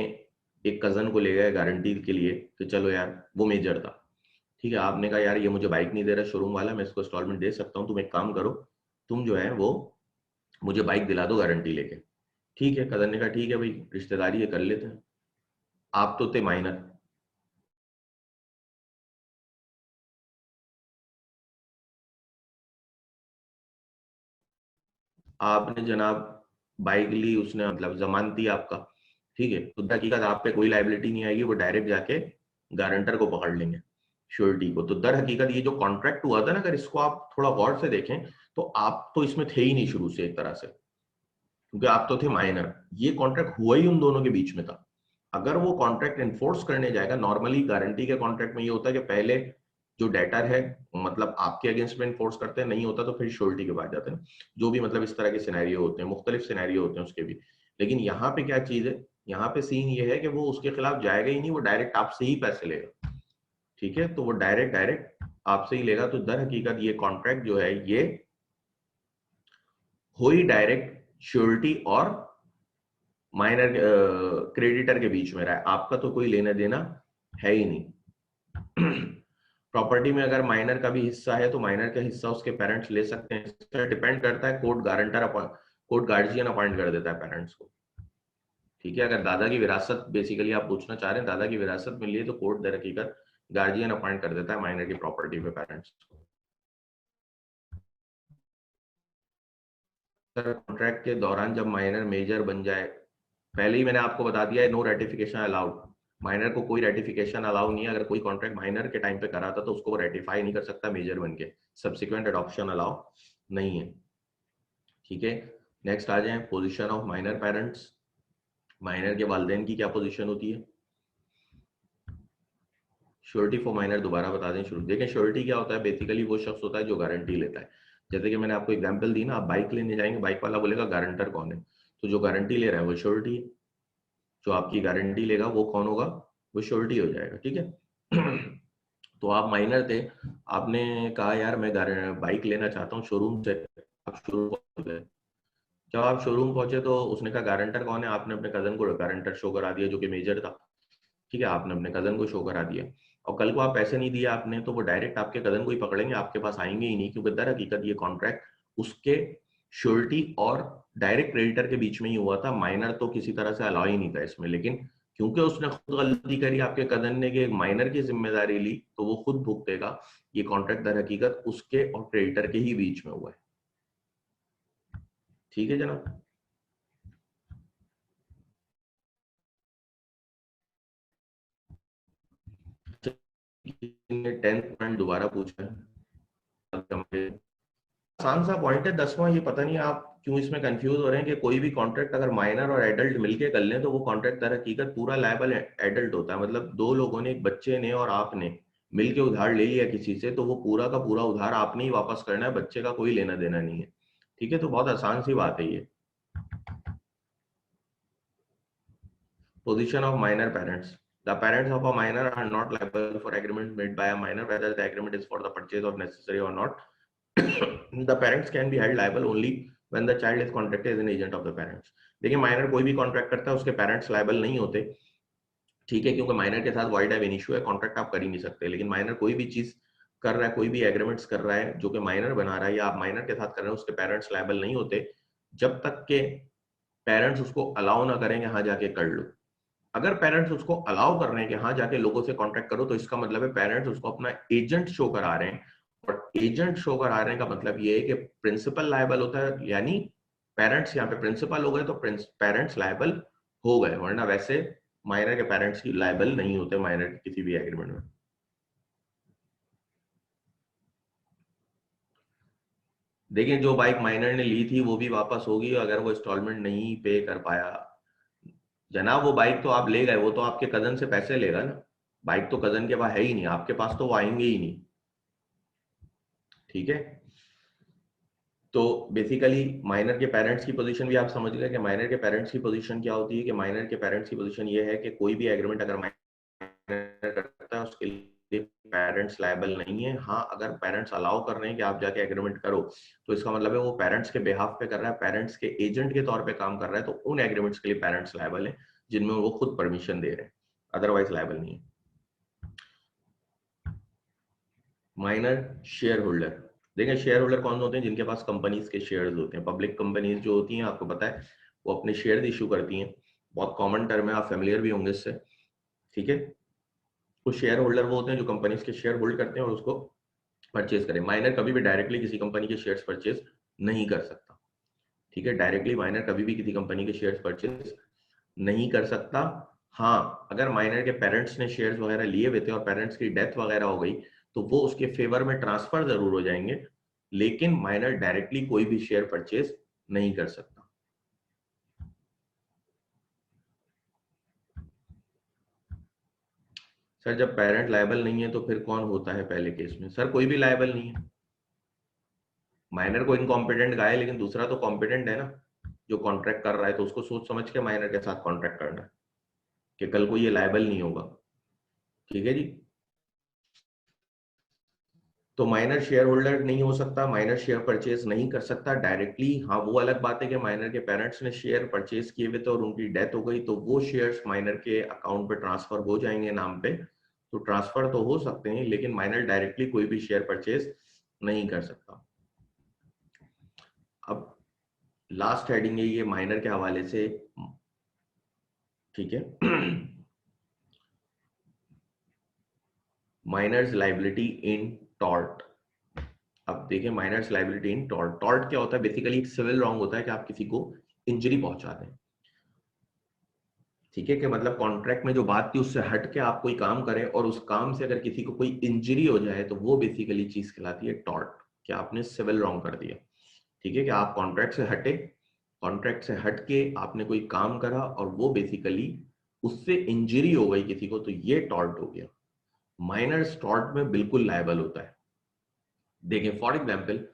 एक कजन को ले गए गारंटी के लिए कि चलो यार, वो मेजर था, ठीक है, आपने कहा यार ये मुझे बाइक नहीं दे रहा शोरूम वाला, मैं इसको इंस्टॉलमेंट दे सकता हूँ, तुम एक काम करो, तुम जो है वो मुझे बाइक दिला दो गारंटी लेके। ठीक है, कजन ने कहा ठीक है भाई, रिश्तेदारी है, कर लेते हैं। आप तो थे माइनर, आपने जनाब बाइक ली, उसने मतलब जमानती आपका, ठीक है, तो हकीकत आप पे कोई लाइबिलिटी नहीं आएगी, वो डायरेक्ट जाके गारंटर को पकड़ लेंगे, श्योरिटी को। तो दर हकीकत ये जो कॉन्ट्रैक्ट हुआ था ना, अगर इसको आप थोड़ा गौर से देखें तो आप तो इसमें थे ही नहीं शुरू से एक तरह से, क्योंकि आप तो थे माइनर। ये कॉन्ट्रैक्ट हुआ ही उन दोनों के बीच में था। अगर वो कॉन्ट्रैक्ट एनफोर्स करने जाएगा, नॉर्मली गारंटी के कॉन्ट्रैक्ट में ये होता है कि पहले जो डेटर है मतलब आपके अगेंस्ट में इन्फोर्स करते हैं, नहीं होता तो फिर श्योरिटी के बाद जाते हैं। जो भी मतलब इस तरह के सिनेरियो होते हैं, मुख्तलिफ सिनेरियो होते हैं उसके भी। लेकिन यहाँ पे क्या चीज है, यहाँ पे सीन ये है कि वो उसके खिलाफ जाएगा ही नहीं, वो डायरेक्ट आपसे ही पैसे लेगा। ठीक है, तो वो डायरेक्ट डायरेक्ट आपसे ही लेगा। तो दर हकीकत ये कॉन्ट्रैक्ट जो है ये हो ही डायरेक्ट श्योरिटी और माइनर क्रेडिटर के बीच में रहा है, आपका तो कोई लेना देना है ही नहीं। प्रॉपर्टी में अगर माइनर का भी हिस्सा है तो माइनर का हिस्सा उसके पेरेंट्स ले सकते हैं, इसका डिपेंड करता है, court guarantor appoint, court guardian appoint कर देता है पेरेंट्स को। ठीक है, अगर दादा की विरासत बेसिकली आप पूछना चाह रहे हैं, दादा की विरासत मिली है तो कोर्ट दर हकीकत गार्जियन अपॉइंट कर देता है माइनर की प्रॉपर्टी पे पेरेंट्स को। कॉन्ट्रैक्ट के दौरान जब माइनर मेजर बन जाए, पहले ही मैंने आपको बता दिया है, नो रेटिफिकेशन अलाउड। माइनर को कोई रेटिफिकेशन अलाउ नहीं है। अगर कोई कॉन्ट्रैक्ट माइनर के टाइम पे करा था तो उसको वो रेटिफाई नहीं कर सकता मेजर बन के, सब्सिक्वेंट अडॉप्शन अलाउ नहीं है। ठीक है, नेक्स्ट आ जाए, position of minor parents. Minor के वालिदैन की क्या पोजीशन होती है? श्योरिटी फॉर माइनर दोबारा बता दें शुरू, देखें श्योरिटी क्या होता है, बेसिकली वो शख्स होता है जो गारंटी लेता है। जैसे कि मैंने आपको एग्जांपल दी ना, आप बाइक लेने जाएंगे, बाइक वाला बोलेगा गारंटर कौन है, तो जो गारंटी ले रहा है वो श्योरिटी है। जो आपकी गारंटी लेगा वो कौन होगा, वो श्योरिटी हो जाएगा। ठीक है। तो आप माइनर थे, आपने कहा यार मैं बाइक लेना चाहता हूँ शोरूम से, आप शोरूम पहुंच गए। जब आप शोरूम पहुंचे तो उसने कहा गारंटर कौन है, आपने अपने कजन को गारंटर शो करा दिया जो कि मेजर था। ठीक है, आपने अपने कजन को शो करा दिया, और कल को आप पैसे नहीं दिए आपने, तो वो डायरेक्ट आपके कजन को ही पकड़ेंगे, आपके पास आएंगे ही नहीं, क्योंकि दर हकीकत ये कॉन्ट्रैक्ट उसके श्योरिटी और डायरेक्ट क्रेडिटर के बीच में ही हुआ था। माइनर तो किसी तरह से अलाउ ही नहीं था इसमें, लेकिन क्योंकि उसने खुद गलती करी, आपके कजन ने कि एक माइनर की जिम्मेदारी ली, तो वो खुद भुगतेगा। ये कॉन्ट्रैक्ट दर हकीकत उसके और क्रेडिटर के ही बीच में हुआ है। ठीक है जनाब। 10th पॉइंट दोबारा पूछा है, आसान सा पॉइंट है 10वां। ये पता नहीं आप क्यों इसमें कंफ्यूज हो रहे हैं कि कोई भी कॉन्ट्रैक्ट अगर माइनर और एडल्ट मिलके कर लें तो वो कॉन्ट्रैक्ट दर हकीकत पूरा लायबल एडल्ट होता है। मतलब दो लोगों ने, एक बच्चे ने और आपने मिलके उधार ले लिया किसी से, तो वो पूरा का पूरा उधार आपने ही वापस करना है, बच्चे का कोई लेना देना नहीं है। ठीक है, तो बहुत आसान सी बात है ये। Position of minor parents. The parents of a minor are not liable for agreements made by a minor, whether the agreement is for the purchase of necessary or not. The parents can be held liable only when the child is contracted as an agent of the parents. देखिए माइनर कोई भी कॉन्ट्रैक्ट करता है उसके पेरेंट्स लायबल नहीं होते, ठीक है, क्योंकि माइनर के साथ वाइड एव इनिशियो है, कॉन्ट्रैक्ट आप कर ही नहीं सकते। लेकिन माइनर कोई भी चीज कर रहा है, कोई भी एग्रीमेंट्स कर रहा है जो कि माइनर बना रहा है या आप माइनर के साथ कर रहे हैं, उसके पेरेंट्स लायबल नहीं होते जब तक के पेरेंट्स उसको अलाउ ना करें कि हाँ जाके कर लो। अगर पेरेंट्स उसको अलाउ कर रहे हैं कि हाँ जाके लोगों से कॉन्ट्रैक्ट करो, तो इसका मतलब है पेरेंट्स उसको अपना एजेंट शो करा रहे हैं, और एजेंट शो करा रहे का मतलब ये है कि प्रिंसिपल लायबल होता है, यानी पेरेंट्स यहाँ पे प्रिंसिपल हो गए तो पेरेंट्स लायबल हो गए, वरना वैसे माइनर के पेरेंट्स की लायबल नहीं होते माइनर के किसी भी एग्रीमेंट में। देखिए जो बाइक माइनर ने ली थी वो भी वापस होगी अगर वो इंस्टॉलमेंट नहीं पे कर पाया। जनाब वो बाइक तो आप ले गए, वो तो आपके कजन से पैसे लेगा ना, बाइक तो कजन के पास है ही नहीं, आपके पास तो वो आएंगे ही नहीं। ठीक है, तो बेसिकली माइनर के पेरेंट्स की पोजीशन भी आप समझ गए कि माइनर के पेरेंट्स की पोजीशन क्या होती है। कि माइनर के पेरेंट्स की पोजीशन ये है कि कोई भी एग्रीमेंट अगर माइनर करता है उसके लिए पेरेंट्स लायबल नहीं है। हाँ, अगर पेरेंट्स अलाउ कर रहे हैं कि आप जाके एग्रीमेंट करो, तो इसका मतलब है वो पेरेंट्स के बिहाफ पे कर रहा है, पेरेंट्स के एजेंट के तौर पे काम कर रहा है, तो उन एग्रीमेंट्स के लिए पेरेंट्स लायबल है जिनमें वो खुद परमिशन दे रहे हैं, अदरवाइज लायबल नहीं है। माइनर शेयर होल्डर, देखिए शेयर होल्डर कौन होते हैं? जिनके पास कंपनीज के शेयर्स होते हैं। पब्लिक कंपनीज जो होती हैं आपको पता है वो अपने शेयर इशू करती हैं, बहुत कॉमन टर्म है, आप फेमिलियर भी होंगे इससे। ठीक है, तो शेयर होल्डर वो होते हैं जो कंपनीज के शेयर होल्ड करते हैं और उसको परचेज करें। माइनर कभी भी डायरेक्टली किसी कंपनी के शेयर्स परचेज नहीं कर सकता। ठीक है, डायरेक्टली माइनर कभी भी किसी कंपनी के शेयर्स परचेज नहीं कर सकता। हाँ, अगर माइनर के पेरेंट्स ने शेयर्स वगैरह लिए हुए थे और पेरेंट्स की डेथ वगैरह हो गई तो वो उसके फेवर में ट्रांसफर जरूर हो जाएंगे, लेकिन माइनर डायरेक्टली कोई भी शेयर परचेज नहीं कर सकता। सर जब पेरेंट लायबल नहीं है तो फिर कौन होता है पहले केस में? सर कोई भी लायबल नहीं है। माइनर को इनकॉम्पिटेंट कहा है, लेकिन दूसरा तो कॉम्पिटेंट है ना, जो कॉन्ट्रैक्ट कर रहा है, तो उसको सोच समझ के माइनर के साथ कॉन्ट्रैक्ट करना है कि कल को ये लायबल नहीं होगा। ठीक है जी, तो माइनर शेयर होल्डर नहीं हो सकता, माइनर शेयर परचेज नहीं कर सकता डायरेक्टली। हाँ, वो अलग बात है कि माइनर के पेरेंट्स ने शेयर परचेज किए हुए थे और उनकी डेथ हो गई, तो वो शेयर्स माइनर के अकाउंट पे ट्रांसफर हो जाएंगे नाम पे, तो ट्रांसफर तो हो सकते हैं, लेकिन माइनर डायरेक्टली कोई भी शेयर परचेज नहीं कर सकता। अब लास्ट हेडिंग है ये माइनर के हवाले से। ठीक है, माइनर्स लाइबिलिटी इन टॉर्ट। अब देखिए minor's liability in tort, tort क्या होता है? बेसिकली एक सिविल रॉन्ग होता है कि आप किसी को इंजरी पहुंचा दें। ठीक है, कि मतलब कॉन्ट्रैक्ट में जो बात थी उससे हट के आप कोई काम करें और उस काम से अगर किसी को कोई इंजरी हो जाए तो वो बेसिकली चीज कहलाती है टॉर्ट, कि आपने सिविल रॉन्ग कर दिया। ठीक है, कि आप कॉन्ट्रैक्ट से हटे, कॉन्ट्रैक्ट से हट के आपने कोई काम करा और वो बेसिकली उससे इंजरी हो गई किसी को, तो ये टॉर्ट हो गया। माइनर्स टॉर्ट में बिल्कुल लायबल होता है। देखिए फॉर एग्जाम्पल,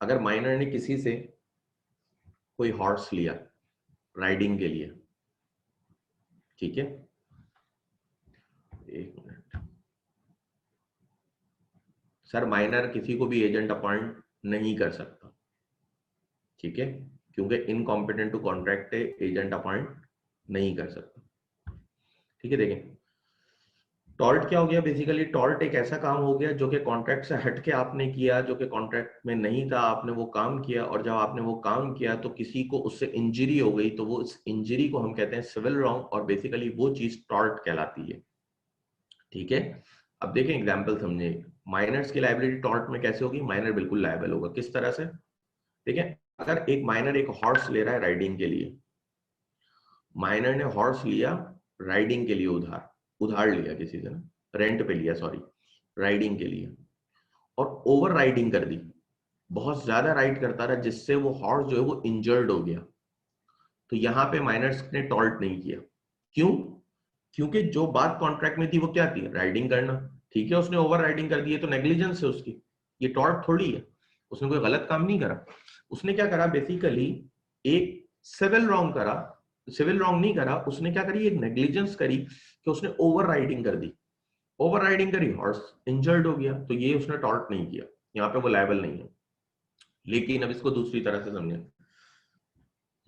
अगर माइनर ने किसी से कोई हॉर्स लिया राइडिंग के लिए, ठीक है, एक मिनट सर, माइनर किसी को भी एजेंट अपॉइंट नहीं कर सकता। ठीक है, क्योंकि incompetent to contract agent appoint नहीं कर सकता। ठीक है, देखें टॉर्ट क्या हो गया? बेसिकली टॉर्ट एक ऐसा काम हो गया जो कि कॉन्ट्रैक्ट से हट के आपने किया, जो कि कॉन्ट्रैक्ट में नहीं था, आपने वो काम किया, और जब आपने वो काम किया तो किसी को उससे इंजरी हो गई, तो वो इस इंजरी को हम कहते हैं सिविल रॉन्ग, और बेसिकली वो चीज टॉर्ट कहलाती है। ठीक है, अब देखें एग्जाम्पल समझे, माइनर्स की लाइबिलिटी टॉर्ट में कैसे होगी? माइनर बिल्कुल लायबल होगा। किस तरह से? देखें, अगर एक माइनर एक हॉर्स ले रहा है राइडिंग के लिए, माइनर ने हॉर्स लिया राइडिंग के लिए, उधार उधार लिया किसी से ना, रेंट पे लिया, सॉरी, राइडिंग के लिए, और ओवर राइडिंग कर दी, बहुत ज्यादा राइड करता रहा, जिससे वो हॉर्स जो है वो इंजर्ड हो गया। तो यहाँ पे माइनर्स ने टॉल्ट नहीं किया। क्यों? क्योंकि जो बात कॉन्ट्रैक्ट में थी वो क्या थी? राइडिंग करना। ठीक है, उसने ओवर राइडिंग कर दी है तो नेग्लिजेंस है उसकी, ये टॉर्ट थोड़ी है, उसने कोई गलत काम नहीं करा। उसने क्या करा बेसिकली, एक सिविल रॉन्ग करा, सिविल रॉन्ग नहीं करा, उसने क्या करी, एक नेग्लिजेंस करी कि उसने ओवर राइडिंग कर दी, ओवर राइडिंग करी, हॉर्स इंजर्ड हो गया, तो ये उसने टॉर्ट नहीं किया, यहाँ पे वो लायबल नहीं है। लेकिन अब इसको दूसरी तरह से समझें,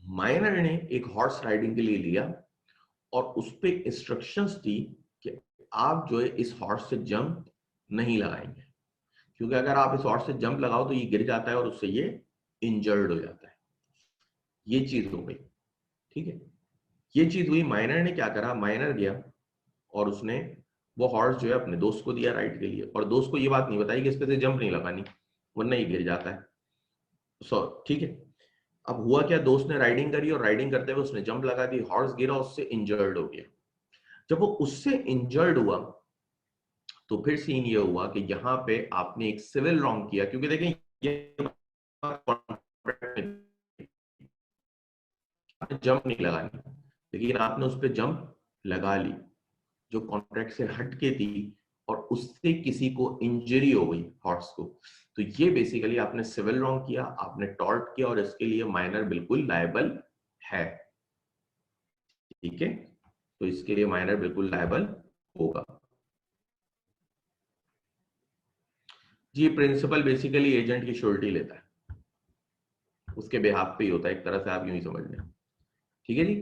माइनर ने एक हॉर्स राइडिंग के लिए लिया और उस पर इंस्ट्रक्शंस दी कि आप जो है इस हॉर्स से जंप नहीं लगाएंगे, क्योंकि अगर आप इस हॉर्स से जंप लगाओ तो ये गिर जाता है और उससे ये इंजर्ड हो जाता है। ये चीज हो गई, ठीक है, ये चीज हुई। माइनर ने क्या करा, माइनर गया और उसने वो हॉर्स जो है अपने दोस्त को दिया राइड के लिए, और दोस्त को ये बात नहीं बताई कि इस पे से जंप नहीं लगानी वरना ये गिर जाता है। ठीक है, अब हुआ क्या, दोस्त ने राइडिंग करी और राइडिंग करते हुए उसने जंप लगा दी, हॉर्स गिरा, उससे इंजर्ड हो गया। जब वो उससे इंजर्ड हुआ तो फिर सीन ये हुआ कि यहाँ पे आपने एक सिविल रॉन्ग किया, क्योंकि देखें ये जंप नहीं लगानी, लेकिन आपने उस पर जंप लगा ली जो कॉन्ट्रैक्ट से हट के थी, और उससे किसी को इंजरी हो गई हॉर्स को, तो ये बेसिकली आपने सिविल रॉन्ग किया, आपने टॉर्ट किया, और इसके लिए माइनर बिल्कुल लायबल है। ठीक है, तो इसके लिए माइनर बिल्कुल लायबल होगा। जी, प्रिंसिपल बेसिकली एजेंट की श्योरिटी लेता है, उसके बेहाफ पे ही होता है, एक तरह से आप यूं ही समझ लें। ठीक है जी,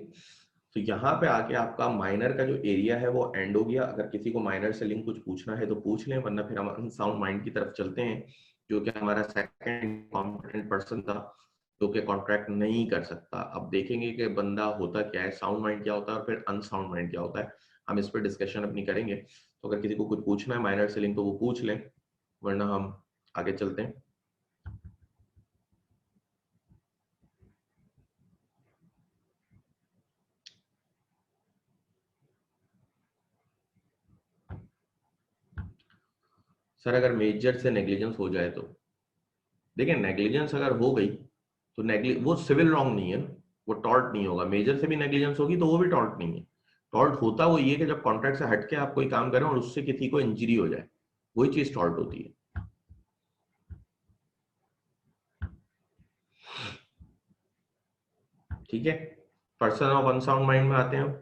तो यहाँ पे आके आपका माइनर का जो एरिया है वो एंड हो गया। अगर किसी को माइनर से लिंक कुछ पूछना है तो पूछ लें, वरना फिर हम अनसाउंड माइंड की तरफ चलते हैं, जो कि हमारा सेकंड कॉम्पिटेंट पर्सन था, जो कि कॉन्ट्रैक्ट नहीं कर सकता। अब देखेंगे कि बंदा होता क्या है, साउंड माइंड क्या होता है और फिर अनसाउंड माइंड क्या होता है, हम इस पर डिस्कशन अपनी करेंगे। तो अगर किसी को कुछ पूछना है माइनर से लिंक तो वो पूछ लें, वरना हम आगे चलते हैं। सर अगर मेजर से नेग्लिजेंस हो जाए तो, देखिए नेग्लिजेंस अगर हो गई तो वो सिविल रॉन्ग नहीं है ना, वो टॉर्ट नहीं होगा। मेजर से भी नेग्लिजेंस होगी तो वो भी टॉर्ट नहीं है। टॉर्ट होता वो ये कि जब कॉन्ट्रैक्ट से हटके आप कोई काम करें और उससे किसी को इंजरी हो जाए, वही चीज टॉर्ट होती है। ठीक है, पर्सन ऑफ अनसाउंड माइंड में आते हैं हम।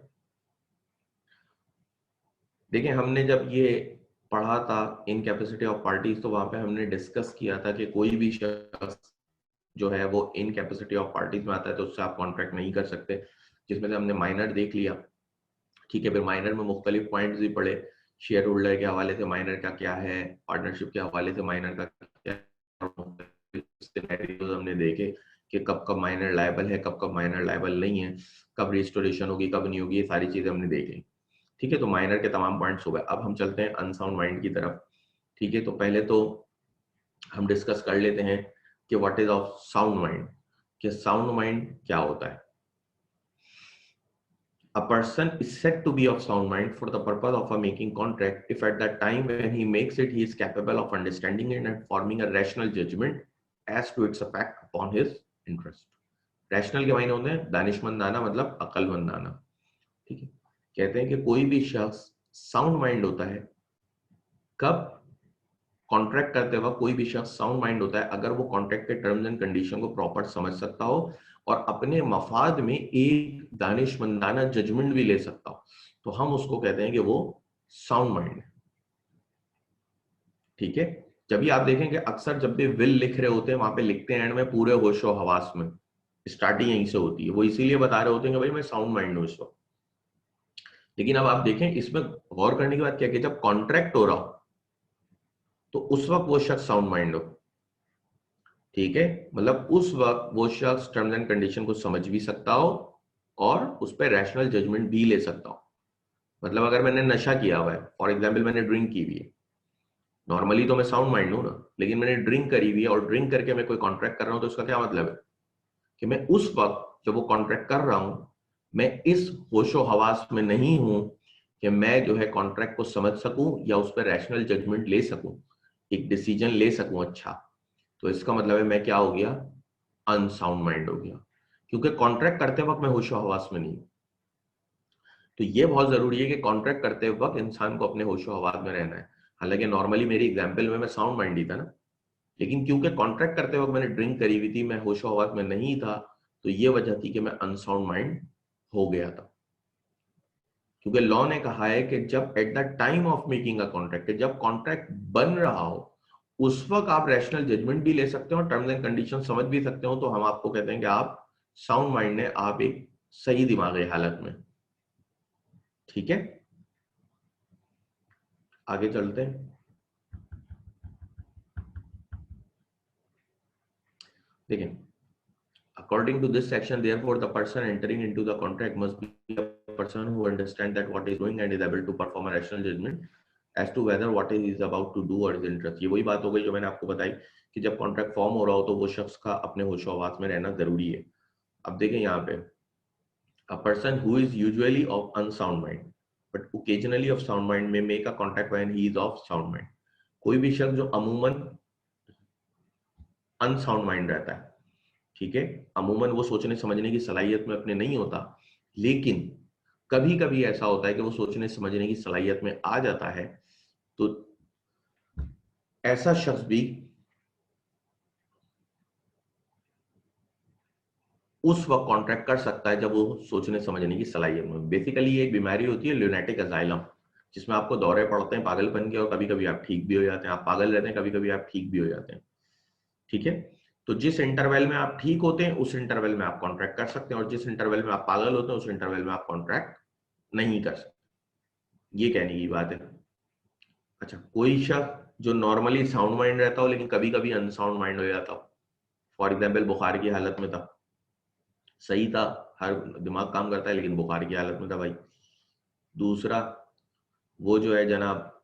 देखिए हमने जब ये पढ़ा था इनकैपेसिटी ऑफ पार्टीज, तो वहां पे हमने डिस्कस किया था कि कोई भी शख्स जो है वो इनकैपेसिटी ऑफ पार्टीज में आता है तो उससे आप कॉन्ट्रैक्ट नहीं कर सकते, जिसमें से हमने माइनर देख लिया। ठीक है, फिर माइनर में मुख्तलिफ पॉइंट्स भी पढ़े, शेयर होल्डर के हवाले से माइनर का क्या है, पार्टनरशिप के हवाले से माइनर का क्या है, सिनेरियोज हमने देखे कि कब कब माइनर लायबल है, कब कब माइनर लायबल नहीं है, कब रिस्टोरेशन होगी कब नहीं होगी, ये सारी चीजें हमने देख ली। ठीक है, तो माइनर के तमाम पॉइंट्स हो गए। अब हम चलते हैं अनसाउंड माइंड की तरफ। ठीक है, तो पहले तो हम डिस्कस कर लेते हैं कि what is of sound mind, कि साउंड माइंड क्या होता है। A person is said to be of sound mind for the purpose of making contract if at that time when he makes it he is capable of understanding it and forming a rational judgment as to its effect upon his interest. Rational के मायने होते हैं दानिशमंदाना, मतलब अक्लमंदाना। ठीक है, कहते हैं कि कोई भी शख्स साउंड माइंड होता है कब, कॉन्ट्रैक्ट करते वक्त कोई भी शख्स साउंड माइंड होता है अगर वो कॉन्ट्रैक्ट के टर्म्स एंड कंडीशन को प्रॉपर समझ सकता हो और अपने मफाद में एक दानिशमंदाना जजमेंट भी ले सकता हो, तो हम उसको कहते हैं कि वो साउंड माइंड है। ठीक है, जब भी आप देखेंगे अक्सर जब भी विल लिख रहे होते हैं वहां पे लिखते हैं एंड में पूरे होशो हवास में, स्टार्टिंग यहीं से होती है, वो इसीलिए बता रहे होते हैं कि भाई मैं साउंड माइंड हूं इस वक्त। लेकिन अब आप देखें इसमें गौर करने की बात क्या कि जब कॉन्ट्रैक्ट हो रहा हो तो उस वक्त वो शख्स साउंड माइंड हो। ठीक है, मतलब उस वक्त वो शख्स टर्म्स एंड कंडीशन को समझ भी सकता हो और उस पर रैशनल जजमेंट भी ले सकता हो। मतलब अगर मैंने नशा किया हुआ है, फॉर एग्जाम्पल मैंने ड्रिंक की हुई है, नॉर्मली तो मैं साउंड माइंड हूं ना, लेकिन मैंने ड्रिंक करी हुई है और ड्रिंक करके मैं कोई कॉन्ट्रैक्ट कर रहा हूं, तो उसका क्या मतलब है कि मैं उस वक्त जब वो कॉन्ट्रैक्ट कर रहा हूं मैं इस होशो हवास में नहीं हूं कि मैं जो है कॉन्ट्रैक्ट को समझ सकूं या उस पर रैशनल जजमेंट ले सकूं, एक डिसीजन ले सकूं अच्छा, तो इसका मतलब है मैं क्या हो गया, अनसाउंड माइंड हो गया, क्योंकि कॉन्ट्रैक्ट करते वक्त मैं होशो हवास में नहीं हूं। तो ये बहुत जरूरी है कि कॉन्ट्रैक्ट करते वक्त इंसान को अपने होशो हवास में रहना है। हालांकि नॉर्मली मेरी एग्जाम्पल में मैं साउंड माइंड ही था ना, लेकिन क्योंकि कॉन्ट्रैक्ट करते वक्त मैंने ड्रिंक करी हुई थी, मैं होशो हवास में नहीं था, तो ये वजह थी कि मैं अनसाउंड माइंड हो गया था। क्योंकि लॉ ने कहा है कि जब at the time of making a contract, जब कॉन्ट्रैक्ट बन रहा हो उस वक्त आप रैशनल जजमेंट भी ले सकते हो, टर्म्स एंड कंडीशन समझ भी सकते हो, तो हम आपको कहते हैं कि आप साउंड माइंड है, आप एक सही दिमागी हालत में। ठीक है, आगे चलते हैं। देखिए, according to this section, therefore the person entering into the contract must be a person who understands that what is doing and is able to perform a rational judgment as to whether what he is about to do or is interest। ये वही बात हो गई जो मैंने आपको बताई कि जब कॉन्ट्रैक्ट फॉर्म हो रहा हो तो वो शख्स का अपने होशो हवास में रहना जरूरी है। अब देखें यहाँ पे, a person who is usually of unsound mind but occasionally of sound mind may make a contact when he is of sound mind। कोई भी शख्स जो अमूमन अनसाउंड माइंड रहता है, ठीक है, अमूमन वो सोचने समझने की सलाहियत में अपने नहीं होता, लेकिन कभी कभी ऐसा होता है कि वो सोचने समझने की सलाहियत में आ जाता है, तो ऐसा शख्स भी उस वक्त कॉन्ट्रैक्ट कर सकता है जब वो सोचने समझने की सलाहियत में। बेसिकली ये एक बीमारी होती है ल्यूनेटिक अजाइलम, जिसमें आपको दौरे पड़ते हैं पागलपन के, और कभी कभी आप ठीक भी हो जाते हैं, आप पागल रहते हैं, कभी कभी आप ठीक भी हो जाते हैं। ठीक है, तो जिस इंटरवल में आप ठीक होते हैं उस इंटरवल में आप कॉन्ट्रैक्ट कर सकते हैं, और जिस इंटरवल में आप पागल होते हैं उस इंटरवल में आप कॉन्ट्रैक्ट नहीं कर सकते। ये कहने की बात है। अच्छा, कोई शख्स जो नॉर्मली साउंड माइंड रहता हो लेकिन कभी कभी अनसाउंड माइंड हो जाता हो, फॉर एग्जाम्पल बुखार की हालत में था, सही था, हर दिमाग काम करता है लेकिन बुखार की हालत में था भाई। दूसरा, वो जो है जनाब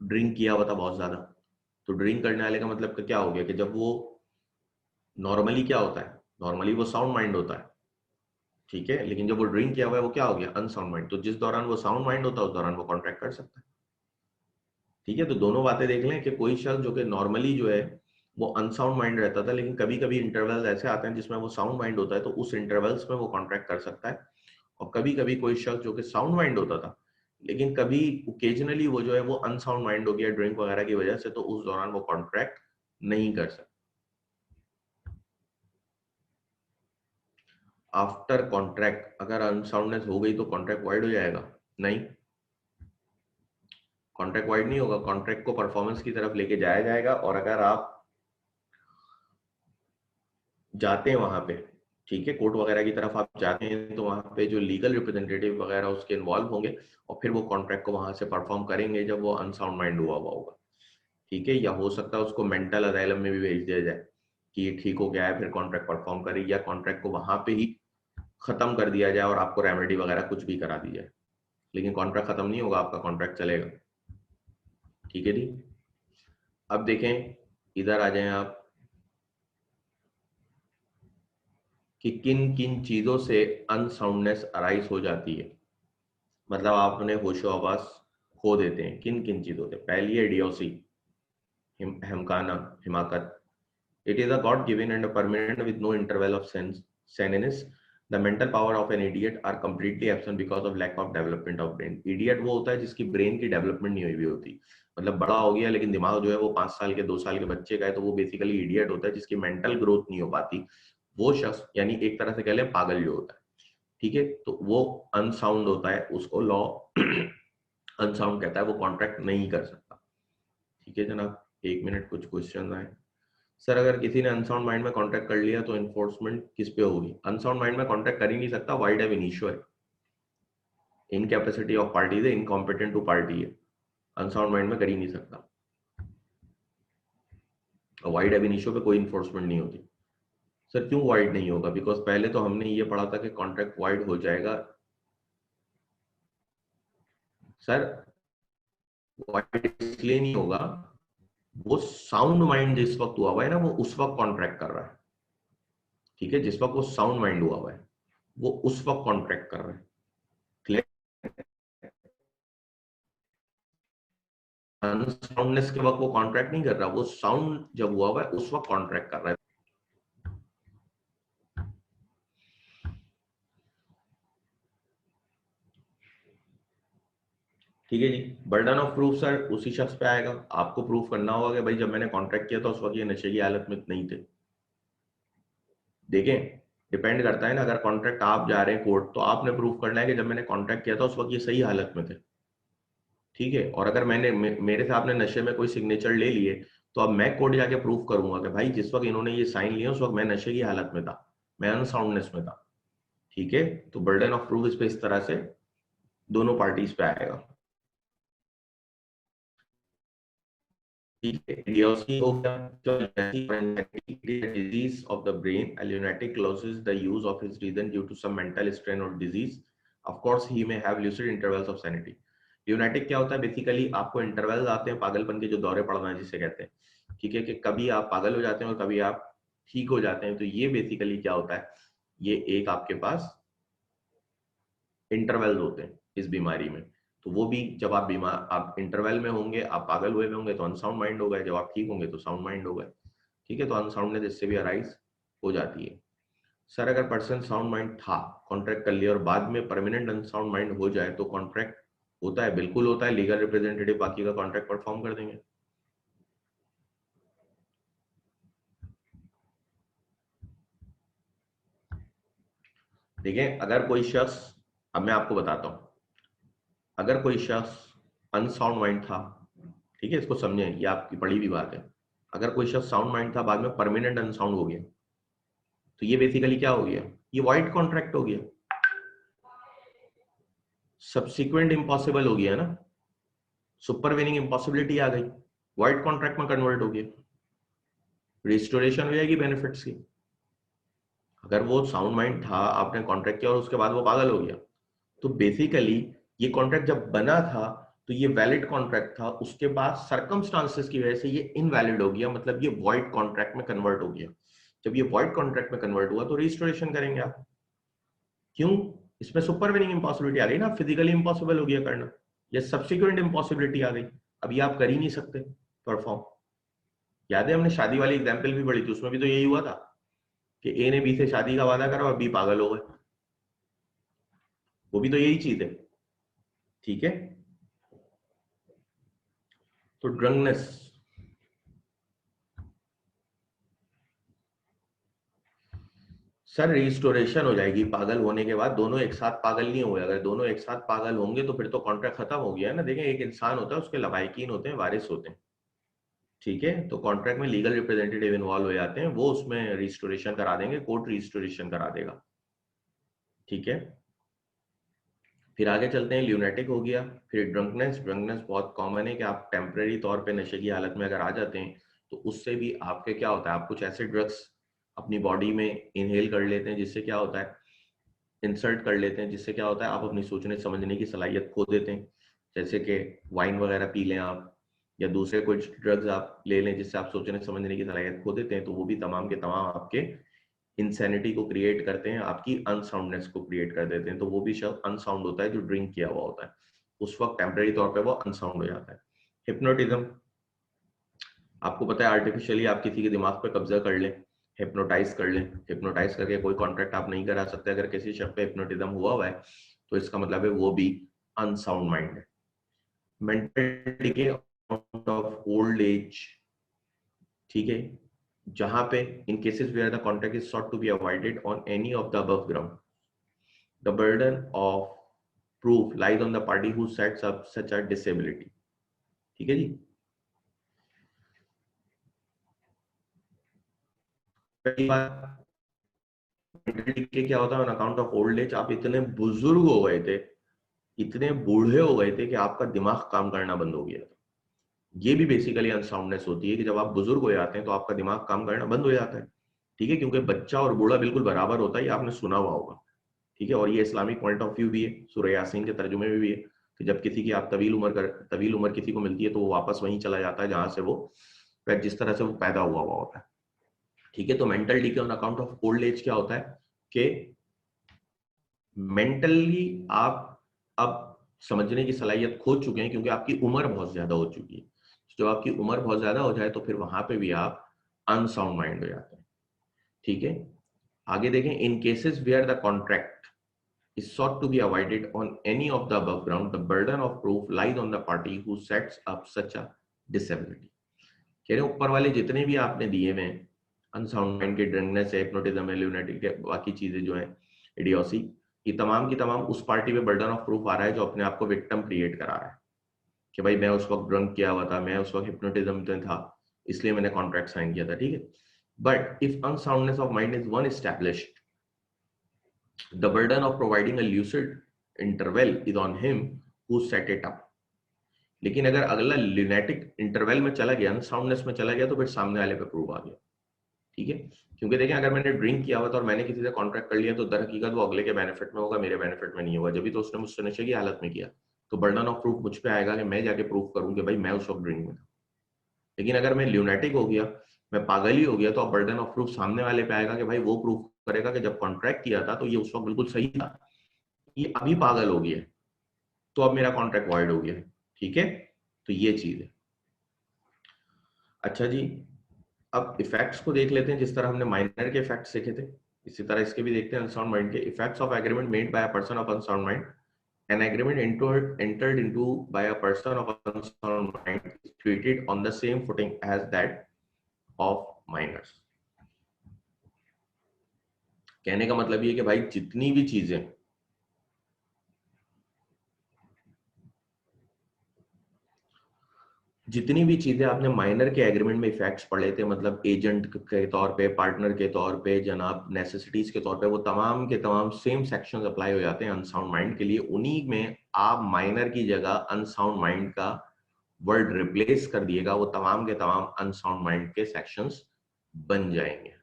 ड्रिंक किया हुआ था बहुत ज्यादा, तो ड्रिंक करने वाले का मतलब क्या हो गया कि जब वो नॉर्मली क्या होता है, नॉर्मली वो साउंड माइंड होता है, ठीक है, लेकिन जब वो ड्रिंक किया हुआ है वो क्या हो गया, अनसाउंड माइंड। तो जिस दौरान वो साउंड माइंड होता है उस दौरान वो कॉन्ट्रैक्ट कर सकता है। ठीक है, तो दोनों बातें देख लें कि कोई शख्स जो कि नॉर्मली जो है वो अनसाउंड माइंड रहता था, लेकिन कभी कभी इंटरवल्स ऐसे आते हैं जिसमें वो साउंड माइंड होता है, तो उस इंटरवल्स में वो कॉन्ट्रैक्ट कर सकता है। और कभी कभी कोई शख्स जो कि साउंड माइंड होता था लेकिन कभी ओकेजनली वो जो है वो अनसाउंड माइंड हो गया ड्रिंक वगैरह की वजह से, तो उस दौरान वो कॉन्ट्रैक्ट नहीं कर सकता। आफ्टर कॉन्ट्रैक्ट अगर अनसाउंडनेस हो गई तो कॉन्ट्रैक्ट वाइड हो जाएगा? नहीं, कॉन्ट्रैक्ट वाइड नहीं होगा, कॉन्ट्रैक्ट को परफॉर्मेंस की तरफ लेके जाया जाएगा। और अगर आप जाते हैं वहां पे, ठीक है, कोर्ट वगैरह की तरफ आप जाते हैं, तो वहां पे जो लीगल रिप्रेजेंटेटिव वगैरह उसके इन्वॉल्व होंगे और फिर वो कॉन्ट्रैक्ट को वहां से परफॉर्म करेंगे जब वो अनसाउंड माइंड हुआ हुआ होगा। ठीक है, या हो सकता है उसको मेंटल असाइलम में भी भेज दिया जाए कि ये ठीक हो गया है, फिर कॉन्ट्रैक्ट परफॉर्म करे, या कॉन्ट्रैक्ट को वहां पे ही खत्म कर दिया जाए और आपको रेमेडी वगैरह कुछ भी करा दी जाए, लेकिन कॉन्ट्रैक्ट खत्म नहीं होगा, आपका कॉन्ट्रैक्ट चलेगा। ठीक है जी, अब देखें, इधर आ जाएं आप कि किन किन चीजों से अनसाउंडनेस अराइज हो जाती है, मतलब आप अपने होशो हवास खो देते हैं किन किन चीजों से। पहली है इडियोसी, हमकाना, हिमाकत। It is a God given and a permanent with no interval of seniness. The mental power of an idiot are completely absent because of lack of development of brain। Idiot वो होता है जिसकी ब्रेन की डेवलपमेंट नहीं हुई हुई होती, मतलब बड़ा हो गया लेकिन दिमाग जो है वो 5 साल के 2 साल के बच्चे का है, तो वो बेसिकली इडियट होता है जिसकी मेंटल ग्रोथ नहीं हो पाती। वो शख्स यानी एक तरह से कह लें पागल जो होता है, ठीक है, तो वो अनसाउंड होता है, उसको लॉ अनसाउंड कहता है, वो कॉन्ट्रैक्ट नहीं कर सकता। ठीक है जनाब, 1 मिनट, कुछ क्वेश्चन आए। सर अगर किसी ने अनसाउंड माइंड में कॉन्ट्रैक्ट कर लिया तो इन्फोर्समेंट किस पे होगी? अनसाउंड माइंड में कॉन्ट्रैक्ट कर ही नहीं सकता, वाइड एब इनिशियो है, इनकैपेसिटी ऑफ पार्टी है, इनकॉम्पिटेंट टू पार्टी है, अनसाउंड माइंड में कर ही नहीं सकता। वाइड एब इनिशियो पे कोई इन्फोर्समेंट नहीं होती। सर क्यों वाइड नहीं होगा? बिकॉज पहले तो हमने ये पढ़ा था कि कॉन्ट्रैक्ट वाइड हो जाएगा। सर वाइड इसलिए नहीं होगा, वो साउंड माइंड जिस वक्त हुआ हुआ है ना, वो उस वक्त कॉन्ट्रैक्ट कर रहा है, ठीक है, जिस वक्त वो साउंड माइंड हुआ हुआ है वो उस वक्त कॉन्ट्रैक्ट कर रहा है। क्लियर? अनसाउंडनेस के वक्त वो कॉन्ट्रैक्ट नहीं कर रहा, वो साउंड जब हुआ हुआ है उस वक्त कॉन्ट्रैक्ट कर रहा है। ठीक है जी। बर्डन ऑफ प्रूफ सर उसी शख्स पे आएगा, आपको प्रूफ करना होगा कि भाई जब मैंने कॉन्ट्रैक्ट किया था उस वक्त ये नशे की हालत में नहीं थे। देखें, डिपेंड करता है ना, अगर कॉन्ट्रैक्ट आप जा रहे हैं कोर्ट तो आपने प्रूफ करना है कि जब मैंने कॉन्ट्रैक्ट किया था उस वक्त ये सही हालत में थे। ठीक है, और अगर मेरे से आपने नशे में कोई सिग्नेचर ले लिए तो अब मैं कोर्ट जाके प्रूफ करूंगा कि भाई जिस वक्त इन्होंने ये साइन लिया उस वक्त मैं नशे की हालत में था, मैं अनसाउंडनेस में था। ठीक है, तो बर्डन ऑफ प्रूफ इस पे इस तरह से दोनों पार्टीज पे आएगा। ठीक है, idiocy हो गया, disease of the brain. A lunatic loses the use of his reason due to some mental strain or disease. Of course, he may have lucid intervals of sanity. Lunatic क्या होता है? बेसिकली आपको इंटरवल आते हैं पागलपन के, जो दौरे पड़ना जिसे कहते हैं। ठीक है, कि कभी आप पागल हो जाते हैं और कभी आप ठीक हो जाते हैं। तो ये बेसिकली क्या होता है, ये एक आपके पास इंटरवल होते हैं इस बीमारी में। तो वो भी जब आप बीमार, आप इंटरवल में होंगे, आप पागल हुए होंगे तो अनसाउंड माइंड हो गए, जब आप ठीक होंगे तो साउंड माइंड हो गए। ठीक है, तो अनसाउंडनेस इससे भी अराइज हो जाती है। सर अगर पर्सन साउंड माइंड था, कॉन्ट्रैक्ट कर लिया और बाद में परमानेंट अनसाउंड माइंड हो जाए तो कॉन्ट्रैक्ट होता है? बिल्कुल होता है, लीगल रिप्रेजेंटेटिव बाकी का कॉन्ट्रैक्ट परफॉर्म कर देंगे। देखिए, अगर कोई शख्स, अब मैं आपको बताता हूं, अगर कोई शख्स अनसाउंड माइंड था, ठीक है, इसको समझें, ये आपकी पढ़ी हुई बात है। अगर कोई शख्स साउंड माइंड था, बाद में परमानेंट अनसाउंड हो गया, तो ये बेसिकली क्या हो गया? ये वाइड कॉन्ट्रैक्ट हो गया, सब्सिक्वेंट इम्पॉसिबल हो गया ना, सुपरवेनिंग इम्पॉसिबिलिटी आ गई, वाइड कॉन्ट्रैक्ट में कन्वर्ट हो गया, रिस्टोरेशन हो जाएगी बेनिफिट्स की। अगर वो साउंड माइंड था, आपने कॉन्ट्रैक्ट किया और उसके बाद वो पागल हो गया, तो बेसिकली ये कॉन्ट्रैक्ट जब बना था तो ये वैलिड कॉन्ट्रैक्ट था, उसके बाद सर्कमस्टांसेस की वजह से ये इनवैलिड हो गया, मतलब ये वॉइड कॉन्ट्रैक्ट में कन्वर्ट हो गया। जब ये वॉइड कॉन्ट्रैक्ट में कन्वर्ट हुआ तो रिस्टोरेशन करेंगे आप। क्यों? इसमें सुपरवेनिंग इम्पॉसिबिलिटी आ गई ना, फिजिकली इम्पॉसिबल हो गया करना, या सब्सिक्वेंट इम्पॉसिबिलिटी आ गई, अभी आप कर ही नहीं सकते परफॉर्म। याद है हमने शादी वाली एग्जाम्पल भी पढ़ी थी, उसमें भी तो यही हुआ था कि ए ने बी से शादी का वादा करा और बी पागल हो गए, वो भी तो यही चीज है। ठीक है, तो ड्रंकनेस, सर रिस्टोरेशन हो जाएगी पागल होने के बाद। दोनों एक साथ पागल नहीं होंगे, अगर दोनों एक साथ पागल होंगे तो फिर तो कॉन्ट्रैक्ट खत्म हो गया है ना। देखें, एक इंसान होता है, उसके लवाहिकीन होते हैं, वारिस होते हैं। ठीक है, तो कॉन्ट्रैक्ट में लीगल रिप्रेजेंटेटिव इन्वॉल्व हो जाते हैं, वो उसमें रिस्टोरेशन करा देंगे, कोर्ट रिस्टोरेशन करा देगा। ठीक है, फिर आगे चलते हैं, ल्यूनेटिक हो गया, फिर ड्रंकनेस। ड्रंकनेस बहुत कॉमन है कि आप टेम्परेरी तौर पे नशे की हालत में अगर आ जाते हैं तो उससे भी आपके क्या होता है, आप कुछ ऐसे ड्रग्स अपनी बॉडी में इनहेल कर लेते हैं जिससे क्या होता है, इंसर्ट कर लेते हैं, जिससे क्या होता है, आप अपनी सोचने समझने की सलाहियत खो देते हैं। जैसे कि वाइन वगैरह पी लें आप, या दूसरे कुछ ड्रग्स आप ले लें जिससे आप सोचने समझने की सलाहियत खो देते हैं, तो वो भी तमाम के तमाम आपके इंसैनिटी को क्रिएट करते हैं, आपकी अनसाउंडनेस को क्रिएट कर देते हैं। तो वो भी शब्द अनसाउंड होता है जो ड्रिंक किया हुआ होता है, उस वक्त टेम्परेरी तौर पे वो अनसाउंड हो जाता है। हिप्नोटिज्म, आपको पता है आर्टिफिशियली आप किसी के दिमाग पे कब्जा कर लें, हिप्नोटाइज कर लें, हिप्नोटाइज करके कोई कॉन्ट्रैक्ट आप नहीं करा सकते। अगर किसी शख्स पे हिप्नोटिज्म हुआ हुआ है तो इसका मतलब है वो भी अनसाउंड माइंड है। Mental decay of old age, ठीक है, जहां पे in cases where the contract is sought to be avoided on any of the above ground, the burden of proof lies on the party who sets up such a disability। ठीक है जी, पहली बात, क्या होता है on account of old as, आप इतने बुजुर्ग हो गए थे, इतने बूढ़े हो गए थे कि आपका दिमाग काम करना बंद हो गया था। ये भी बेसिकली अनसाउंडनेस होती है कि जब आप बुजुर्ग हो जाते हैं तो आपका दिमाग काम करना बंद हो जाता है। ठीक है, क्योंकि बच्चा और बूढ़ा बिल्कुल बराबर होता है, ये आपने सुना हुआ होगा। ठीक है, और ये इस्लामिक पॉइंट ऑफ व्यू भी है, सूरह यासीन के तर्जुमे में भी है कि जब किसी की आप तवील उम्र किसी को मिलती है तो वो वापस वहीं चला जाता है जहां से वो, जिस तरह से वो पैदा हुआ हुआ होता है। ठीक है, तो mental decay on account of old as क्या होता है कि मेंटली आप अब समझने की सलाहियत खो चुके हैं क्योंकि आपकी उम्र बहुत ज्यादा हो चुकी है। जब आपकी उम्र बहुत ज्यादा हो जाए तो फिर वहां पे भी आप अनसाउंड माइंड हो जाते हैं। ठीक है, आगे देखें, in cases where the contract is sought to be avoided on any of the above ground, the burden of proof lies on the party who sets up such a disability. कह रहे ऊपर वाले जितने भी आपने दिए हुए हैं, अनसाउंड माइंड के, ड्रंकनेस है, हिप्नोटिज्म है, ल्यूनेटिक है, बाकी चीजें जो हैं, इडियोसी, ये तमाम की तमाम उस पार्टी पे बर्डन ऑफ प्रूफ आ रहा है जो अपने आप को विक्टिम क्रिएट करा रहा है कि भाई मैं उस वक्त ड्रंक किया हुआ था, मैं उस वक्त हिप्नोटिज्म में था, इसलिए मैंने कॉन्ट्रैक्ट साइन किया था। ठीक है, but if unsoundness of mind is one established, the burden of providing a lucid interval is on him who set it up. लेकिन अगर अगला ल्यूनेटिक इंटरवल में चला गया, अनसाउंडनेस में चला गया, तो फिर सामने वाले पे प्रूव आ गया। ठीक है, क्योंकि देखें अगर मैंने ड्रिंक किया हुआ था और मैंने किसी से कॉन्ट्रैक्ट कर लिया तो दर हकीकत वो अगले के बेनिफिट में होगा, मेरे बेनिफिट में नहीं होगा, जब भी तो उसने मुझसे नशे की हालत में किया, तो बर्डन ऑफ प्रूफ मुझ पे आएगा कि मैं जाके प्रूफ करूं कि भाई मैं उस वक्त ड्रिंक में था। लेकिन अगर मैं ल्यूनेटिक हो गया, मैं पागल ही हो गया, तो अब बर्डन ऑफ प्रूफ सामने वाले पे आएगा कि भाई वो प्रूफ करेगा कि जब कॉन्ट्रैक्ट किया था तो ये उस वक्त बिल्कुल सही था, ये अभी पागल हो गया तो अब मेरा कॉन्ट्रैक्ट वॉइड हो गया। ठीक है, तो ये चीज है। अच्छा जी, अब इफेक्ट्स को देख लेते हैं। जिस तरह हमने माइनर के इफेक्ट्स देखे थे, इसी तरह इसके भी देखते हैं अनसाउंड माइंड के effects of agreement made by a person of unsound mind. An agreement entered into by a person of unsound mind is treated on the same footing as that of minors. कहने का मतलब ये कि भाई जितनी भी चीजें आपने माइनर के एग्रीमेंट में इफेक्ट्स पढ़े थे, मतलब एजेंट के तौर पे, पार्टनर के तौर पे, जनाब नेसेसिटीज के तौर पे, वो तमाम के तमाम सेम सेक्शंस अप्लाई हो जाते हैं अनसाउंड माइंड के लिए। उन्हीं में आप माइनर की जगह अनसाउंड माइंड का वर्ड रिप्लेस कर दिएगा, वो तमाम के तमाम अनसाउंड माइंड के सेक्शंस बन जाएंगे।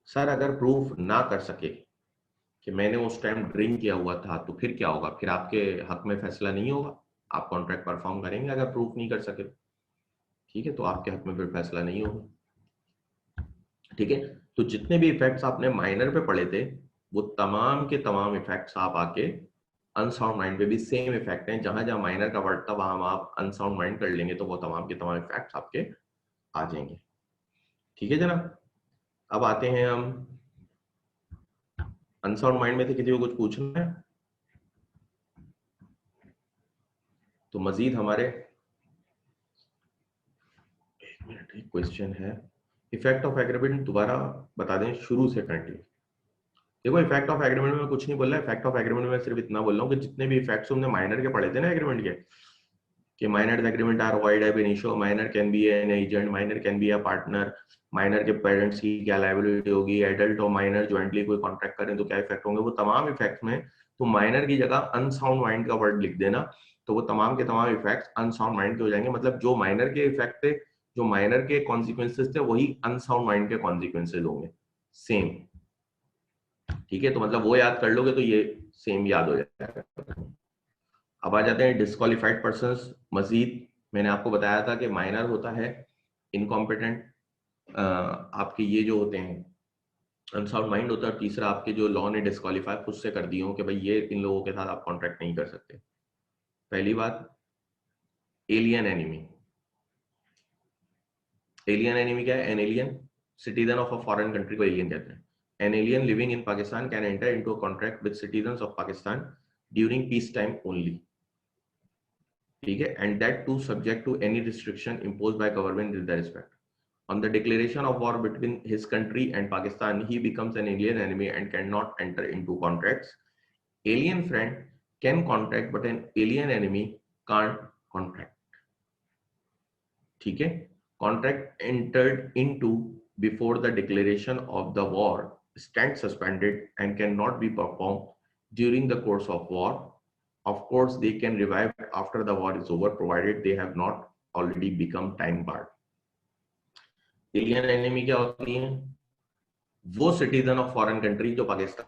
सर अगर प्रूफ ना कर सके कि मैंने उस टाइम ड्रिंक किया हुआ था तो फिर क्या होगा? फिर आपके हक में फैसला नहीं होगा, आप कॉन्ट्रैक्ट परफॉर्म करेंगे अगर प्रूफ नहीं कर सके। ठीक है, तो आपके हक में फिर फैसला नहीं होगा। ठीक है, तो जितने भी इफेक्ट्स आपने माइनर पे पढ़े थे, वो तमाम के तमाम इफेक्ट्स आप आके अनसाउंड माइंड पे भी सेम इफेक्ट हैं। जहां जहां माइनर का वर्ड था वहां आप अनसाउंड माइंड कर लेंगे तो वो तमाम के तमाम इफेक्ट्स आपके आ जाएंगे। ठीक है जनाब, अब आते हैं हम अनसाउंड माइंड में से किसी को कुछ पूछना है तो मजीद हमारे, एक मिनट, एक क्वेश्चन है, इफेक्ट ऑफ एग्रीमेंट दोबारा बता दें शुरू से कंटिन्यू। देखो इफेक्ट ऑफ एग्रीमेंट में कुछ नहीं बोल रहा है, इफेक्ट ऑफ एग्रीमेंट में सिर्फ इतना बोल रहा हूँ कि जितने भी इफेक्ट्स हमने माइनर के पढ़े थे ना एग्रीमेंट के, कि minor agreement are void ab initio, minor can be an agent, minor can be a partner, minor के पेरेंट्स की क्या लायबिलिटी होगी, एडल्ट और माइनर ज्वाइंटली कोई कॉन्ट्रैक्ट करें तो क्या इफेक्ट होंगे, वो तमाम इफेक्ट्स में तो माइनर की जगह अनसाउंड माइंड का वर्ड लिख देना, तो वो तमाम के तमाम इफेक्ट्स अनसाउंड माइंड के हो जाएंगे। मतलब जो माइनर के इफेक्ट थे, जो माइनर के कॉन्सिक्वेंसेस थे, वही अनसाउंड माइंड के कॉन्सिक्वेंसेज होंगे, सेम। ठीक है, तो मतलब वो याद कर लोगे तो ये सेम याद हो जाएगा। अब आ जाते हैं डिस्क्वालिफाइड पर्संस। मजीद मैंने आपको बताया था कि माइनर होता है इनकॉम्पिटेंट, आपके ये जो होते हैं अनसाउंड माइंड होता है, और तीसरा आपके जो लॉ ने डिस्क्वालीफाई खुद से कर दिए हो कि भाई ये इन लोगों के साथ आप कॉन्ट्रैक्ट नहीं कर सकते। पहली बात, एलियन एनिमी। एलियन एनिमी क्या है? An alien citizen of a foreign country को एलियन कहते हैं। An alien living in Pakistan can enter into a contract with citizens of Pakistan during peace time only. ठीक है, and that too subject to any restriction imposed by government in the respect. On the declaration of war between his country and Pakistan, he becomes an alien enemy and cannot enter into contracts. Alien friend can contract, but an alien enemy can't contract. ठीक है, contract entered into before the declaration of the war stands suspended and cannot be performed during the course of war. Of course, they can revive after the war is over, provided they have not already become time barred. Alien enemy क्या होती है? वो सिटीजन ऑफ फॉरेन कंट्री जो पाकिस्तान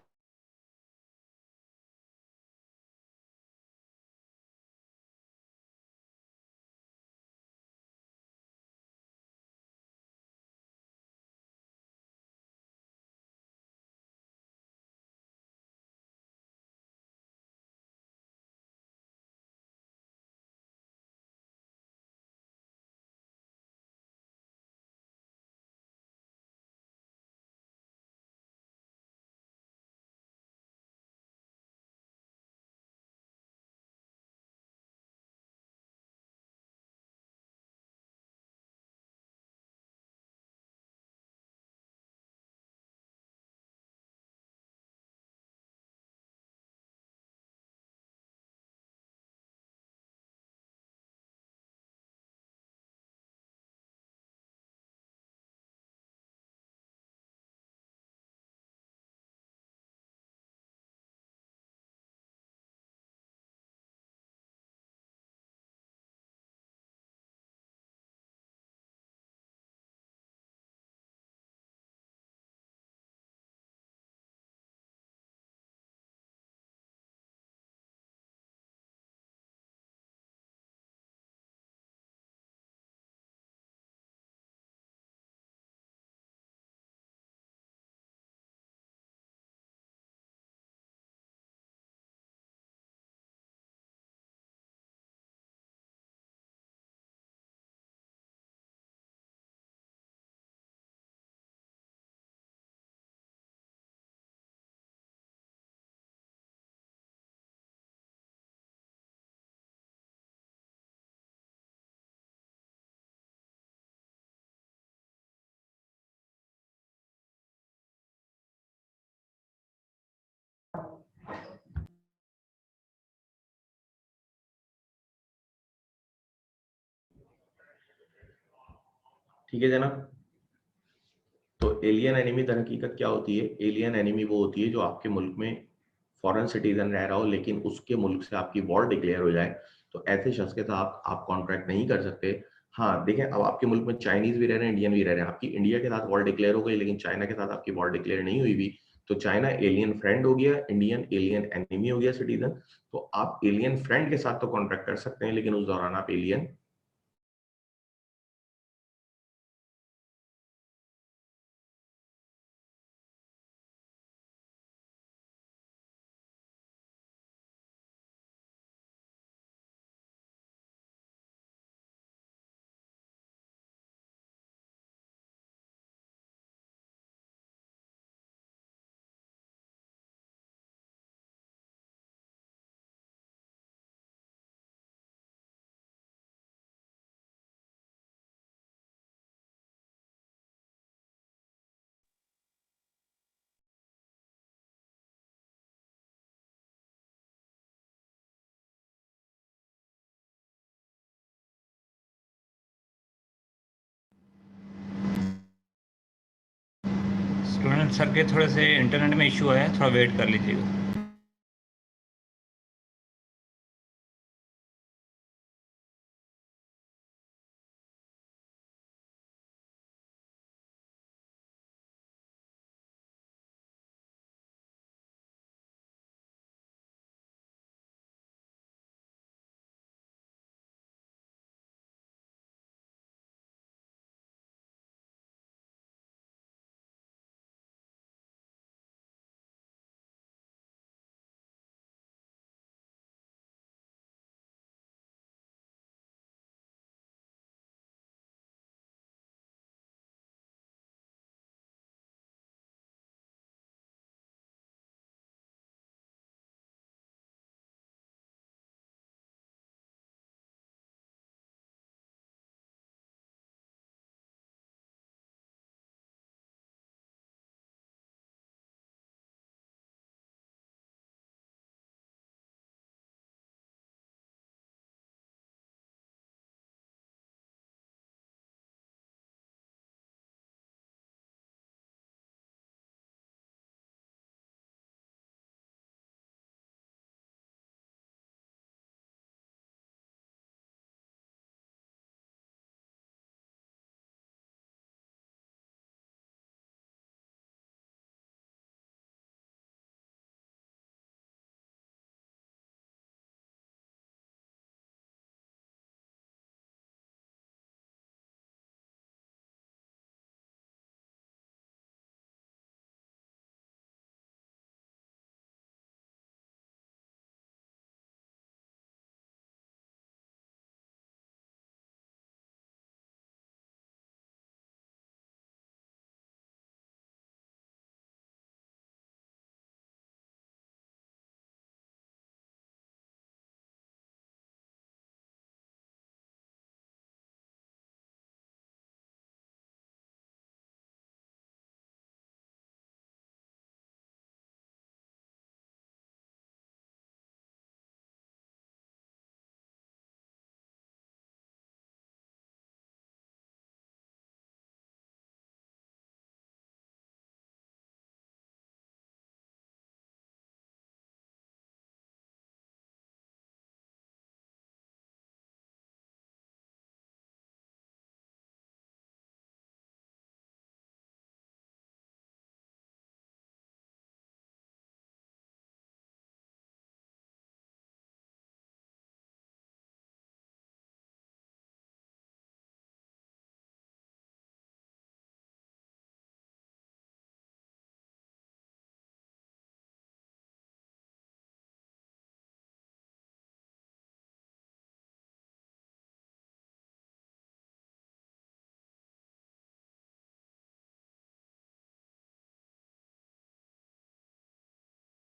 ठीक है जनाब। तो एलियन एनिमी दर हकीकत क्या होती है? एलियन एनिमी वो होती है जो आपके मुल्क में फॉरेन सिटीजन रह रहा हो लेकिन उसके मुल्क से आपकी वॉर डिक्लेयर हो जाए, तो ऐसे शख्स के साथ आप कॉन्ट्रैक्ट नहीं कर सकते। हाँ देखें, अब आपके मुल्क में चाइनीज भी रह रहे हैं, इंडियन भी रह रहे हैं, आपकी इंडिया के साथ वॉर डिक्लेयर हो गई लेकिन चाइना के साथ आपकी वॉर डिक्लेयर नहीं हुई भी, तो चाइना एलियन फ्रेंड हो गया, इंडियन एलियन एनिमी हो गया सिटीजन। तो आप एलियन फ्रेंड के साथ तो कॉन्ट्रैक्ट कर सकते हैं लेकिन उस दौरान आप एलियन। स्टूडेंट सर के थोड़े से इंटरनेट में इशू है, थोड़ा वेट कर लीजिएगा।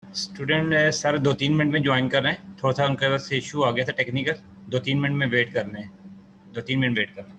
स्टूडेंट सर 2-3 मिनट में ज्वाइन कर रहे हैं, थोड़ा सा उनके पास इशू आ गया था टेक्निकल। 2-3 मिनट में वेट करने हैं, 2-3 मिनट वेट करना।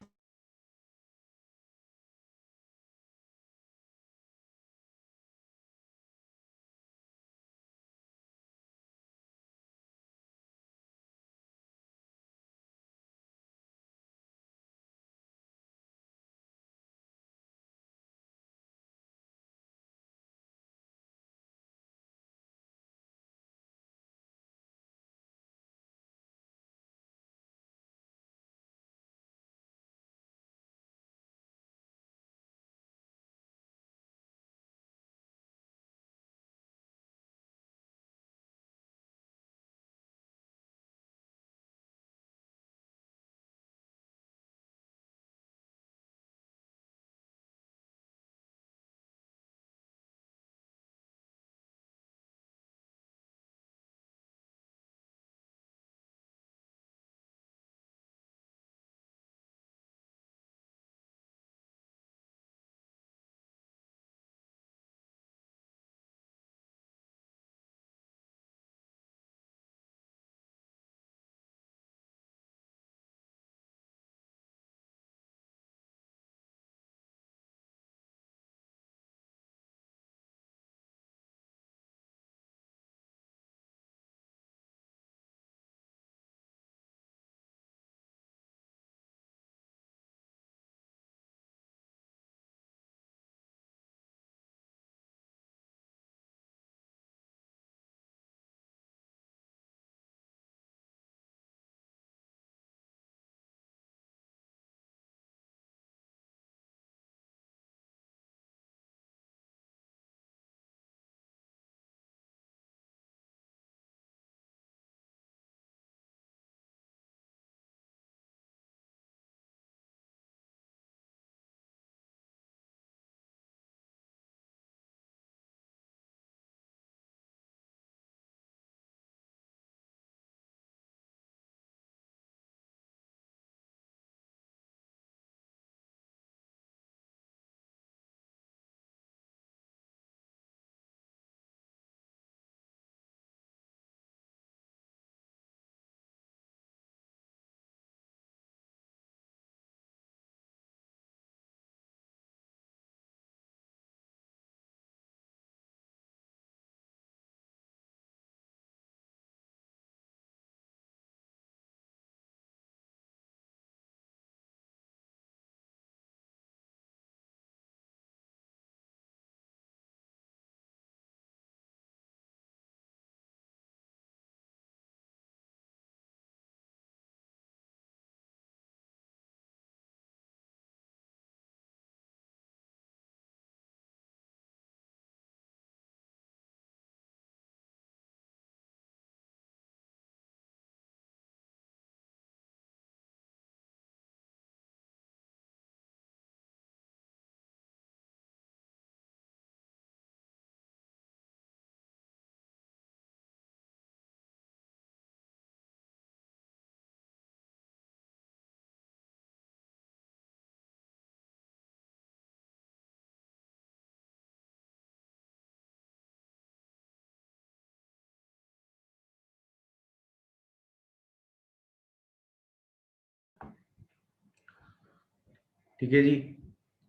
ठीक है जी।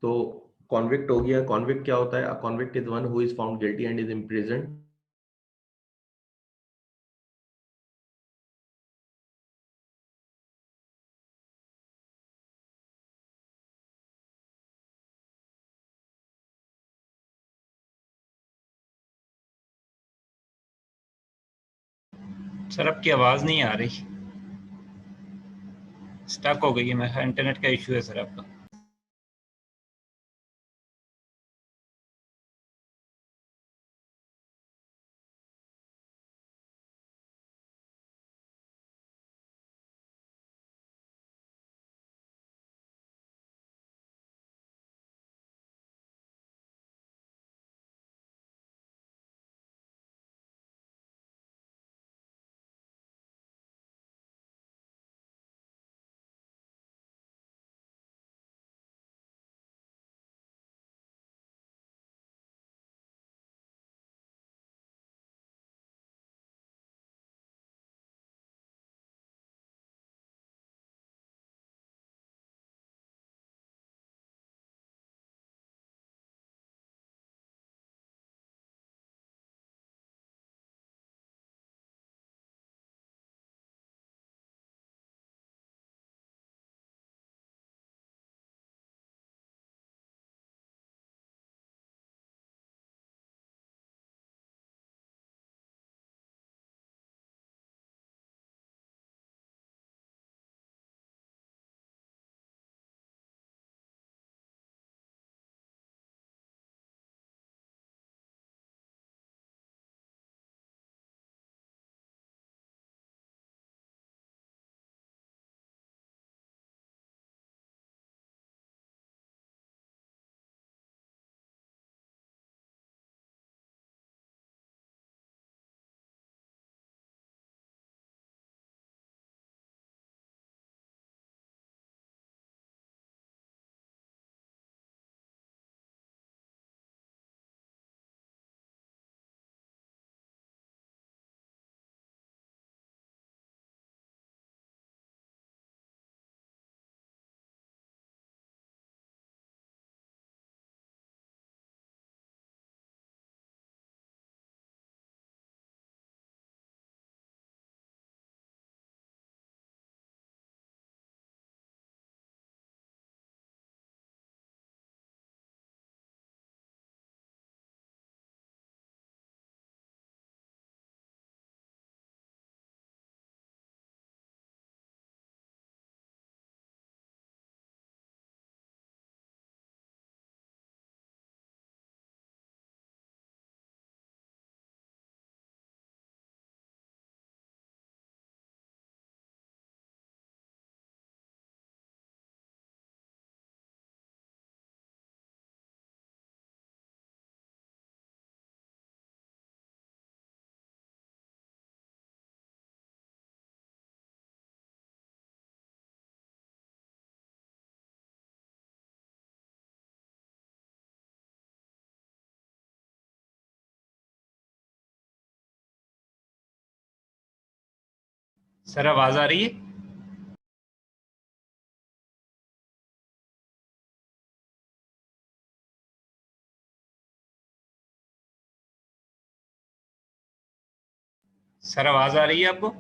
तो कॉन्विक्ट हो गया। कॉन्विक्ट क्या होता है? Convict is one who is found guilty and is imprisoned. Sir आपकी आवाज़ नहीं आ रही, स्टक हो गई है। मैं इंटरनेट का इशू है सर आपका। सर आवाज़ आ रही है? सर आवाज़ आ रही है आपको?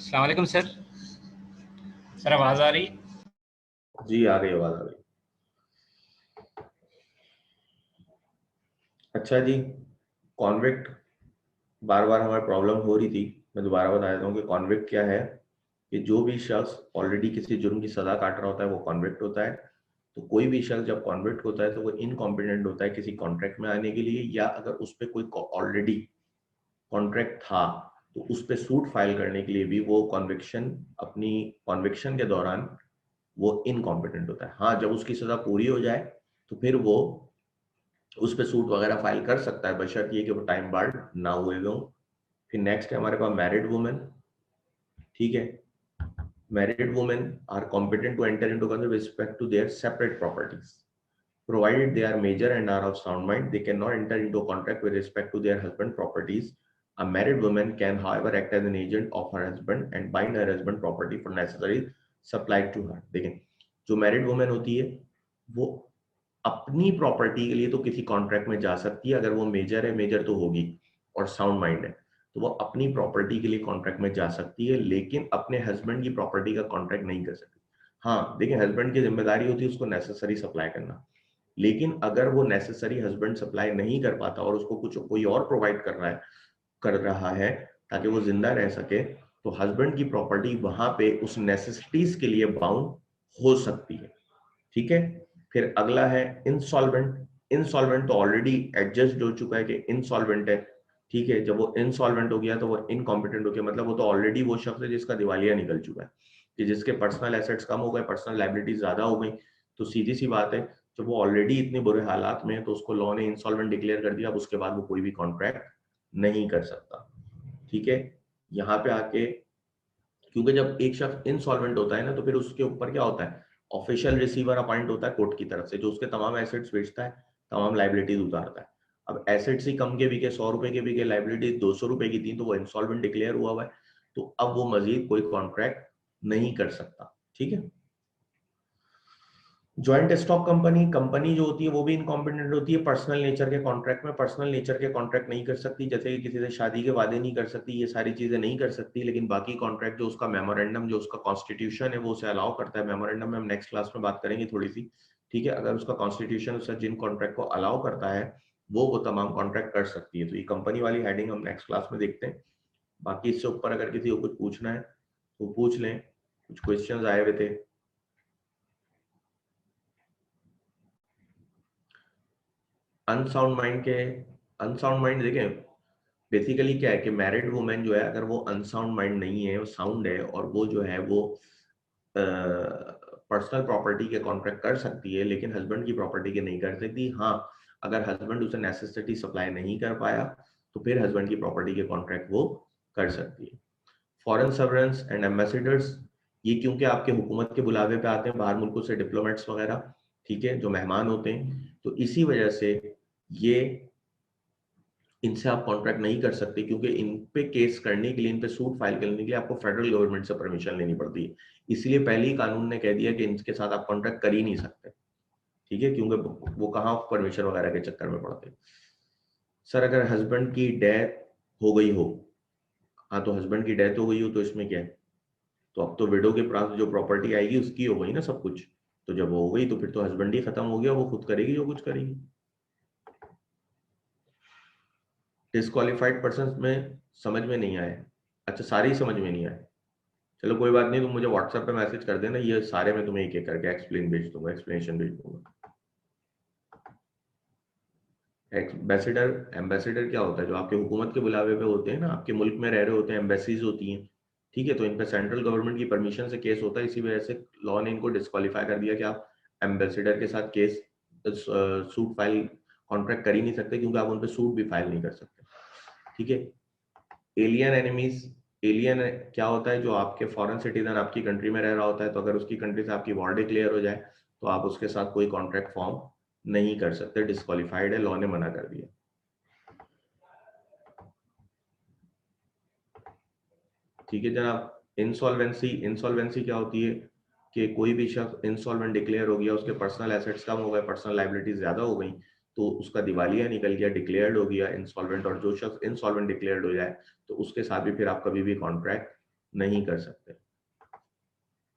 अस्सलाम वालेकुम सर। सर आवाज आ रही? जी आ रही आवाज आ रही। अच्छा जी, कॉन्विक्ट बार बार हमारी प्रॉब्लम हो रही थी। मैं दोबारा बता देता हूँ कि कॉन्विक्ट क्या है। कि जो भी शख्स ऑलरेडी किसी जुर्म की सजा काट रहा होता है वो कॉन्विक्ट होता है। तो कोई भी शख्स जब कॉन्विक्ट होता है तो वो इनकॉम्पिटेंट होता है किसी कॉन्ट्रैक्ट में आने के लिए, या अगर उस पर कोई ऑलरेडी कॉन्ट्रैक्ट था तो उस पर सूट फाइल करने के लिए भी वो कॉन्विक्शन, अपनी कॉन्विक्शन के दौरान वो इनकॉम्पिटेंट होता है। हाँ, जब उसकी सजा पूरी हो जाए तो फिर वो उस पर सूट वगैरह फाइल कर सकता है, बशर्ते ये कि वो टाइम बार्ड ना हुए हों। फिर नेक्स्ट है हमारे पास मैरिड वुमेन। ठीक है, married women are competent to enter into contract with respect to their separate properties, provided they are major and are of sound mind. They cannot enter into a contract with respect to their husband properties. A married woman can, however, act as an agent of her husband and bind her husband property for necessary supplied to her. देखें, जो मैरिड वुमेन होती है वो अपनी प्रॉपर्टी के लिए तो किसी कॉन्ट्रैक्ट में जा सकती है, अगर वो मेजर है, मेजर तो होगी, और साउंड माइंड है, तो वो अपनी प्रॉपर्टी के लिए कॉन्ट्रैक्ट में जा सकती है, लेकिन अपने हस्बैंड की प्रॉपर्टी का कॉन्ट्रैक्ट नहीं कर सकती। हाँ देखिए, हस्बैंड की जिम्मेदारी होती है उसको नेसेसरी सप्लाई करना, लेकिन अगर वो नेसेसरी हस्बैंड सप्लाई नहीं कर पाता और उसको कुछ कोई और प्रोवाइड कर रहा है ताकि वो जिंदा रह सके, तो हस्बैंड की प्रॉपर्टी वहां पे उस नेसेसिटीज के लिए बाउंड हो सकती है। ठीक है, फिर अगला है इंसॉल्वेंट। इंसॉल्वेंट तो ऑलरेडी एडजस्ट हो चुका है कि इंसॉल्वेंट है। ठीक है, जब वो इंसॉल्वेंट हो गया तो वो इनकॉम्पिटेंट हो गया, मतलब वो तो ऑलरेडी वो शख्स है जिसका दिवालिया निकल चुका है, कि जिसके पर्सनल एसेट्स कम हो गए, पर्सनल लाइबिलिटीज ज्यादा हो गई। तो सीधी सी बात है, जब वो ऑलरेडी इतने बुरे हालात में है तो उसको लॉ ने इंसॉल्वेंट डिक्लेयर कर दिया, अब उसके बाद वो कोई भी कॉन्ट्रैक्ट नहीं कर सकता। ठीक है, यहाँ पे आके, क्योंकि जब एक शख्स इंसॉल्वेंट होता है ना तो फिर उसके ऊपर क्या होता है, ऑफिशियल रिसीवर अपॉइंट होता है कोर्ट की तरफ से, जो उसके तमाम एसेट्स बेचता है, तमाम लाइबिलिटीज उतारता है। अब एसेट्स ही कम के बिके, 100 रुपए के बिके, लाइबिलिटीज 200 रुपए की थी, तो वो इंसॉल्वेंट डिक्लेयर हुआ है, तो अब वो मजीद कोई कॉन्ट्रैक्ट नहीं कर सकता। ठीक है, ज्वाइंट स्टॉक कंपनी, कंपनी जो होती है वो भी इनकॉम्पिटेंट होती है पर्सनल नेचर के कॉन्ट्रैक्ट में। पर्सनल नेचर के कॉन्ट्रैक्ट नहीं कर सकती, जैसे कि किसी से शादी के वादे नहीं कर सकती, ये सारी चीजें नहीं कर सकती, लेकिन बाकी कॉन्ट्रैक्ट जो उसका मेमोरेंडम, जो उसका कॉन्स्टिट्यूशन है वो उसे अलाउ करता है। मेमोरेंडम में हम नेक्स्ट क्लास में बात करेंगे थोड़ी सी। ठीक है, अगर उसका कॉन्स्टिट्यूशन उसे जिन कॉन्ट्रैक्ट को अलाउ करता है वो तमाम कॉन्ट्रैक्ट कर सकती है। तो ये कंपनी वाली हेडिंग हम नेक्स्ट क्लास में देखते हैं। बाकी इससे ऊपर अगर किसी को कुछ पूछना है तो पूछ लें, कुछ क्वेश्चंस आए हुए थे। अनसाउंड माइंड देखें, बेसिकली क्या है कि मैरिड वुमेन जो है, अगर वो अनसाउंड माइंड नहीं है, वो साउंड है, और वो जो है वो पर्सनल प्रॉपर्टी के कॉन्ट्रैक्ट कर सकती है, लेकिन हस्बैंड की प्रॉपर्टी के नहीं कर सकती। हाँ, अगर हस्बैंड उसे नेसेसिटी सप्लाई नहीं कर पाया तो फिर हस्बैंड की प्रॉपर्टी के कॉन्ट्रैक्ट वो कर सकती है। फॉरेन सर्वेंट्स एंड एम्बेसडर्स, ये क्योंकि आपके हुकूमत के बुलावे पे आते हैं बाहर मुल्कों से डिप्लोमेट्स वगैरह, ठीक है, जो मेहमान होते हैं, तो इसी वजह से ये, इनसे आप कॉन्ट्रैक्ट नहीं कर सकते, क्योंकि इन पे केस करने के लिए, इन पे सूट फाइल करने के लिए आपको फेडरल गवर्नमेंट से परमिशन लेनी पड़ती है। इसलिए पहले ही कानून ने कह दिया कि इनके साथ आप कॉन्ट्रैक्ट कर ही नहीं सकते। ठीक है, क्योंकि वो कहाँ परमिशन वगैरह के चक्कर में पड़ते हैं। सर अगर हस्बैंड की डेथ हो गई हो, हाँ तो हस्बैंड की डेथ हो गई हो तो इसमें क्या है, तो अब तो विडो के पास जो प्रॉपर्टी आएगी उसकी हो गई ना सब कुछ। तो जब वो हो गई तो फिर तो हस्बैंड ही खत्म हो गया, वो खुद करेगी जो कुछ करेगी। डिस्क्वालिफाइड पर्सन में समझ में नहीं आया? अच्छा, सारे ही समझ में नहीं आए, चलो कोई बात नहीं, तुम मुझे व्हाट्सएप पे मैसेज कर देना, ये सारे मैं तुम्हें एक एक करके एक्सप्लेनेशन भेज दूंगा। एम्बेसडर, एम्बेसडर क्या होता है, जो आपके हुकूमत के बुलावे पे होते हैं ना, आपके मुल्क में रह रहे होते हैं, एम्बेसीज होती हैं। ठीक है, तो इन पे सेंट्रल गवर्नमेंट की परमिशन से केस होता है, इसी वजह से लॉ ने इनको डिस्क्वालीफाई कर दिया कि आप एम्बेसडर के साथ केस, सूट फाइल, कॉन्ट्रैक्ट कर ही नहीं सकते, क्योंकि आप उन पे सूट भी फाइल नहीं कर सकते। ठीक है, एलियन एनिमीज, एलियन क्या होता है, जो आपके फॉरेन सिटीजन आपकी कंट्री में रह रहा होता है, तो अगर उसकी कंट्री से आपकी वॉर डिक्लेयर हो जाए तो आप उसके साथ कोई कॉन्ट्रैक्ट फॉर्म नहीं कर सकते, डिस्क्वालीफाइड है, लॉ ने मना कर दिया। ठीक है जनाब, इंसॉल्वेंसी, इंसॉल्वेंसी क्या होती है कि कोई भी शख्स इंसॉल्वेंट डिक्लेयर हो गया, उसके पर्सनल एसेट्स कम हो गए, पर्सनल लाइबिलिटीज ज्यादा हो गई, तो उसका दिवालिया निकल गया, डिक्लेयर्ड हो गया इंसॉल्वेंट, और जो शख्स इंसॉल्वेंट डिक्लेयर्ड हो जाए तो उसके साथ भी फिर आप कभी भी कॉन्ट्रैक्ट नहीं कर सकते।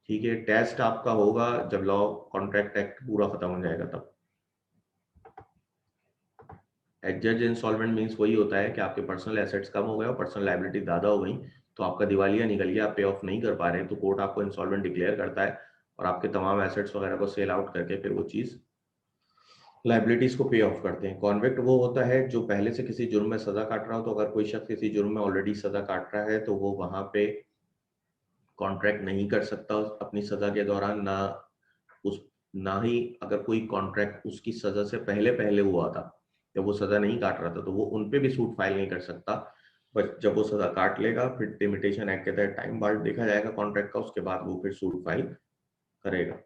ठीक है, टेस्ट आपका होगा जब लॉ कॉन्ट्रैक्ट एक्ट पूरा खत्म हो जाएगा तब। एडजस्ट इंसॉल्वेंट मीन्स वही होता है कि आपके पर्सनल एसेट्स कम हो गए और पर्सनल लायबिलिटी ज़्यादा हो गई, तो आपका दिवालिया निकल गया, आप पे ऑफ नहीं कर पा रहे, तो कोर्ट आपको इंसॉल्वेंट डिक्लेयर करता है और आपके तमाम एसेट्स वगैरह को सेल आउट करके फिर वो चीज़ लाइबिलिटीज को पे ऑफ करते हैं। कॉन्विक्ट वो होता है जो पहले से किसी जुर्म में सजा काट रहा हो, तो अगर कोई शख्स किसी जुर्म में ऑलरेडी सजा काट रहा है तो वो वहां पे कॉन्ट्रैक्ट नहीं कर सकता अपनी सजा के दौरान, उस ना ही अगर कोई कॉन्ट्रैक्ट उसकी सजा से पहले पहले हुआ था, जब वो सजा नहीं काट रहा था, तो वो उन पे भी सूट फाइल नहीं कर सकता। बट जब वो सजा काट लेगा फिर लिमिटेशन एक्ट के तहत टाइम बार्ड देखा जाएगा कॉन्ट्रैक्ट का, उसके बाद वो फिर सूट फाइल करेगा।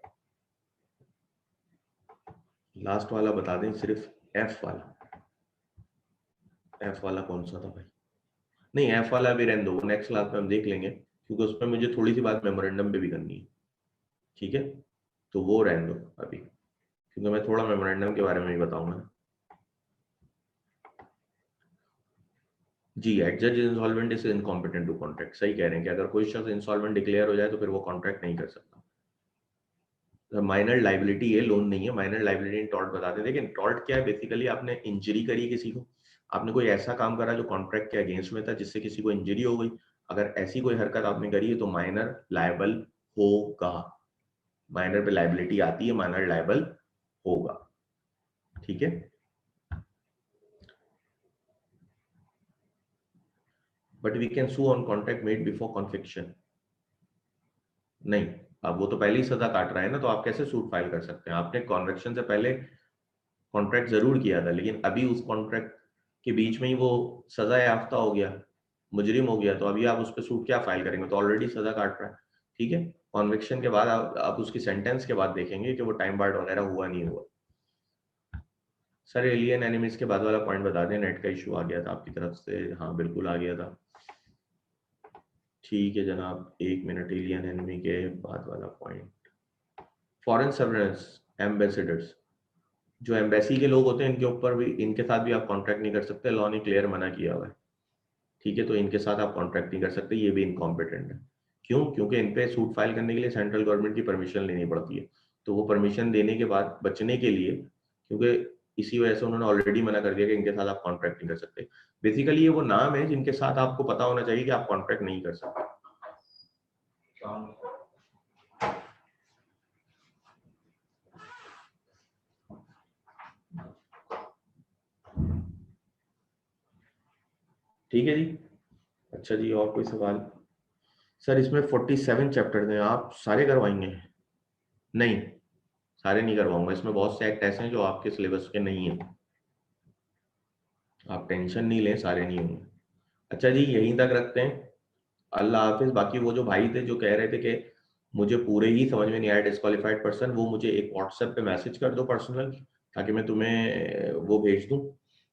लास्ट वाला बता दें सिर्फ, एफ वाला। एफ वाला कौन सा था भाई? नहीं, एफ वाला भी रहने दो, वो नेक्स्ट क्लास में हम देख लेंगे, क्योंकि उसमें मुझे थोड़ी सी बात मेमोरेंडम पे भी करनी है। ठीक है, तो वो रहने दो अभी, क्योंकि मैं थोड़ा मेमोरेंडम के बारे में भी बताऊंगा। जी, adjudged insolvent is incompetent to contract, सही कह रहे हैं कि अगर कोई शख्स इंसॉल्वेंट डिक्लेयर हो जाए तो फिर वो कॉन्ट्रैक्ट नहीं कर सकता। माइनर लाइबिलिटी है, लोन नहीं है। माइनर लाइबिलिटी इन टॉर्ट बताते हैं। लेकिन टॉर्ट क्या है? बेसिकली आपने इंजरी करी किसी को, आपने कोई ऐसा काम करा जो कॉन्ट्रैक्ट के अगेंस्ट में था, जिससे किसी को इंजरी हो गई, अगर ऐसी कोई हरकत आपने करी है तो माइनर लायबल होगा। माइनर पे लाइबिलिटी आती है, माइनर लायबल होगा। ठीक है, but we can sue on contract made before conviction. नहीं, अब वो तो पहले ही सजा काट रहा है ना, तो आप कैसे सूट फाइल कर सकते हैं? आपने कॉन्विक्शन से पहले कॉन्ट्रैक्ट जरूर किया था, लेकिन अभी उस कॉन्ट्रैक्ट के बीच में ही वो सजा याफ्ता हो गया, मुजरिम हो गया, तो अभी आप उस पर सूट क्या फाइल करेंगे? तो ऑलरेडी सजा काट रहा है। ठीक है, कॉन्विक्शन के बाद आप उसकी सेंटेंस के बाद देखेंगे कि वो टाइम बार्ड वगैरह हुआ नहीं हुआ। सर एलियन एनिमीज के बाद वाला पॉइंट बता दें, नेट का इशू आ गया था आपकी तरफ से। हाँ बिल्कुल आ गया था। ठीक है जनाब, 1 मिनट, एलियन एनिमी के बाद वाला पॉइंट, फॉरेन सर्वेलेंस एम्बेसडर्स, जो एम्बेसी के लोग होते हैं इनके ऊपर भी, इनके साथ भी आप कॉन्ट्रैक्ट नहीं कर सकते, लॉ ने क्लियर मना किया हुआ है। ठीक है, तो इनके साथ आप कॉन्ट्रैक्ट नहीं कर सकते, ये भी इनकॉम्पिटेंट है। क्यों? क्योंकि इन पे सूट फाइल करने के लिए सेंट्रल गवर्नमेंट की परमिशन लेनी पड़ती है, तो वो परमिशन देने के बाद बचने के लिए, क्योंकि इसी वजह से उन्होंने ऑलरेडी मना कर दिया कि इनके साथ आप कॉन्ट्रैक्ट नहीं कर सकते। बेसिकली ये वो नाम है जिनके साथ आपको पता होना चाहिए कि आप कॉन्ट्रैक्ट नहीं कर सकते। ठीक है जी, अच्छा जी, और कोई सवाल? सर इसमें 47 चैप्टर हैं, आप सारे करवाएंगे? नहीं, सारे नहीं करवाऊंगा, इसमें बहुत से एक्ट ऐसे हैं जो आपके सिलेबस के नहीं है, आप टेंशन नहीं लें, सारे नहीं होंगे। अच्छा जी, यहीं तक रखते हैं, अल्लाह हाफिज। बाकी वो जो भाई थे जो कह रहे थे कि मुझे पूरे ही समझ में नहीं आया डिस्क्वालीफाइड पर्सन, वो मुझे एक व्हाट्सएप पे मैसेज कर दो पर्सनल, ताकि मैं तुम्हें वो भेज दूँ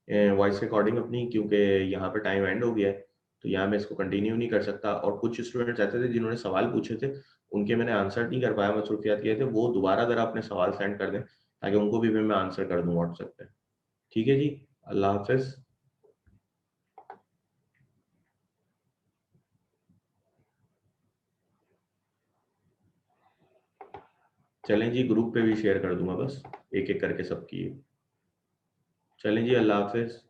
वॉइस रिकॉर्डिंग अपनी, क्योंकि यहाँ पे टाइम एंड हो गया है, तो यहाँ मैं इसको कंटिन्यू नहीं कर सकता। और कुछ स्टूडेंट्स ऐसे थे जिन्होंने सवाल पूछे थे, उनके मैंने आंसर नहीं कर पाया, मसरूफियात किए थे, वो दोबारा अगर अपने सवाल सेंड कर दें ताकि उनको भी मैं आंसर कर दूँ व्हाट्सएप पे। ठीक है जी, अल्लाह हाफिज। चलें जी, ग्रुप पे भी शेयर कर दूंगा, बस एक एक करके सबकी। चलें जी, अल्लाह हाफिज।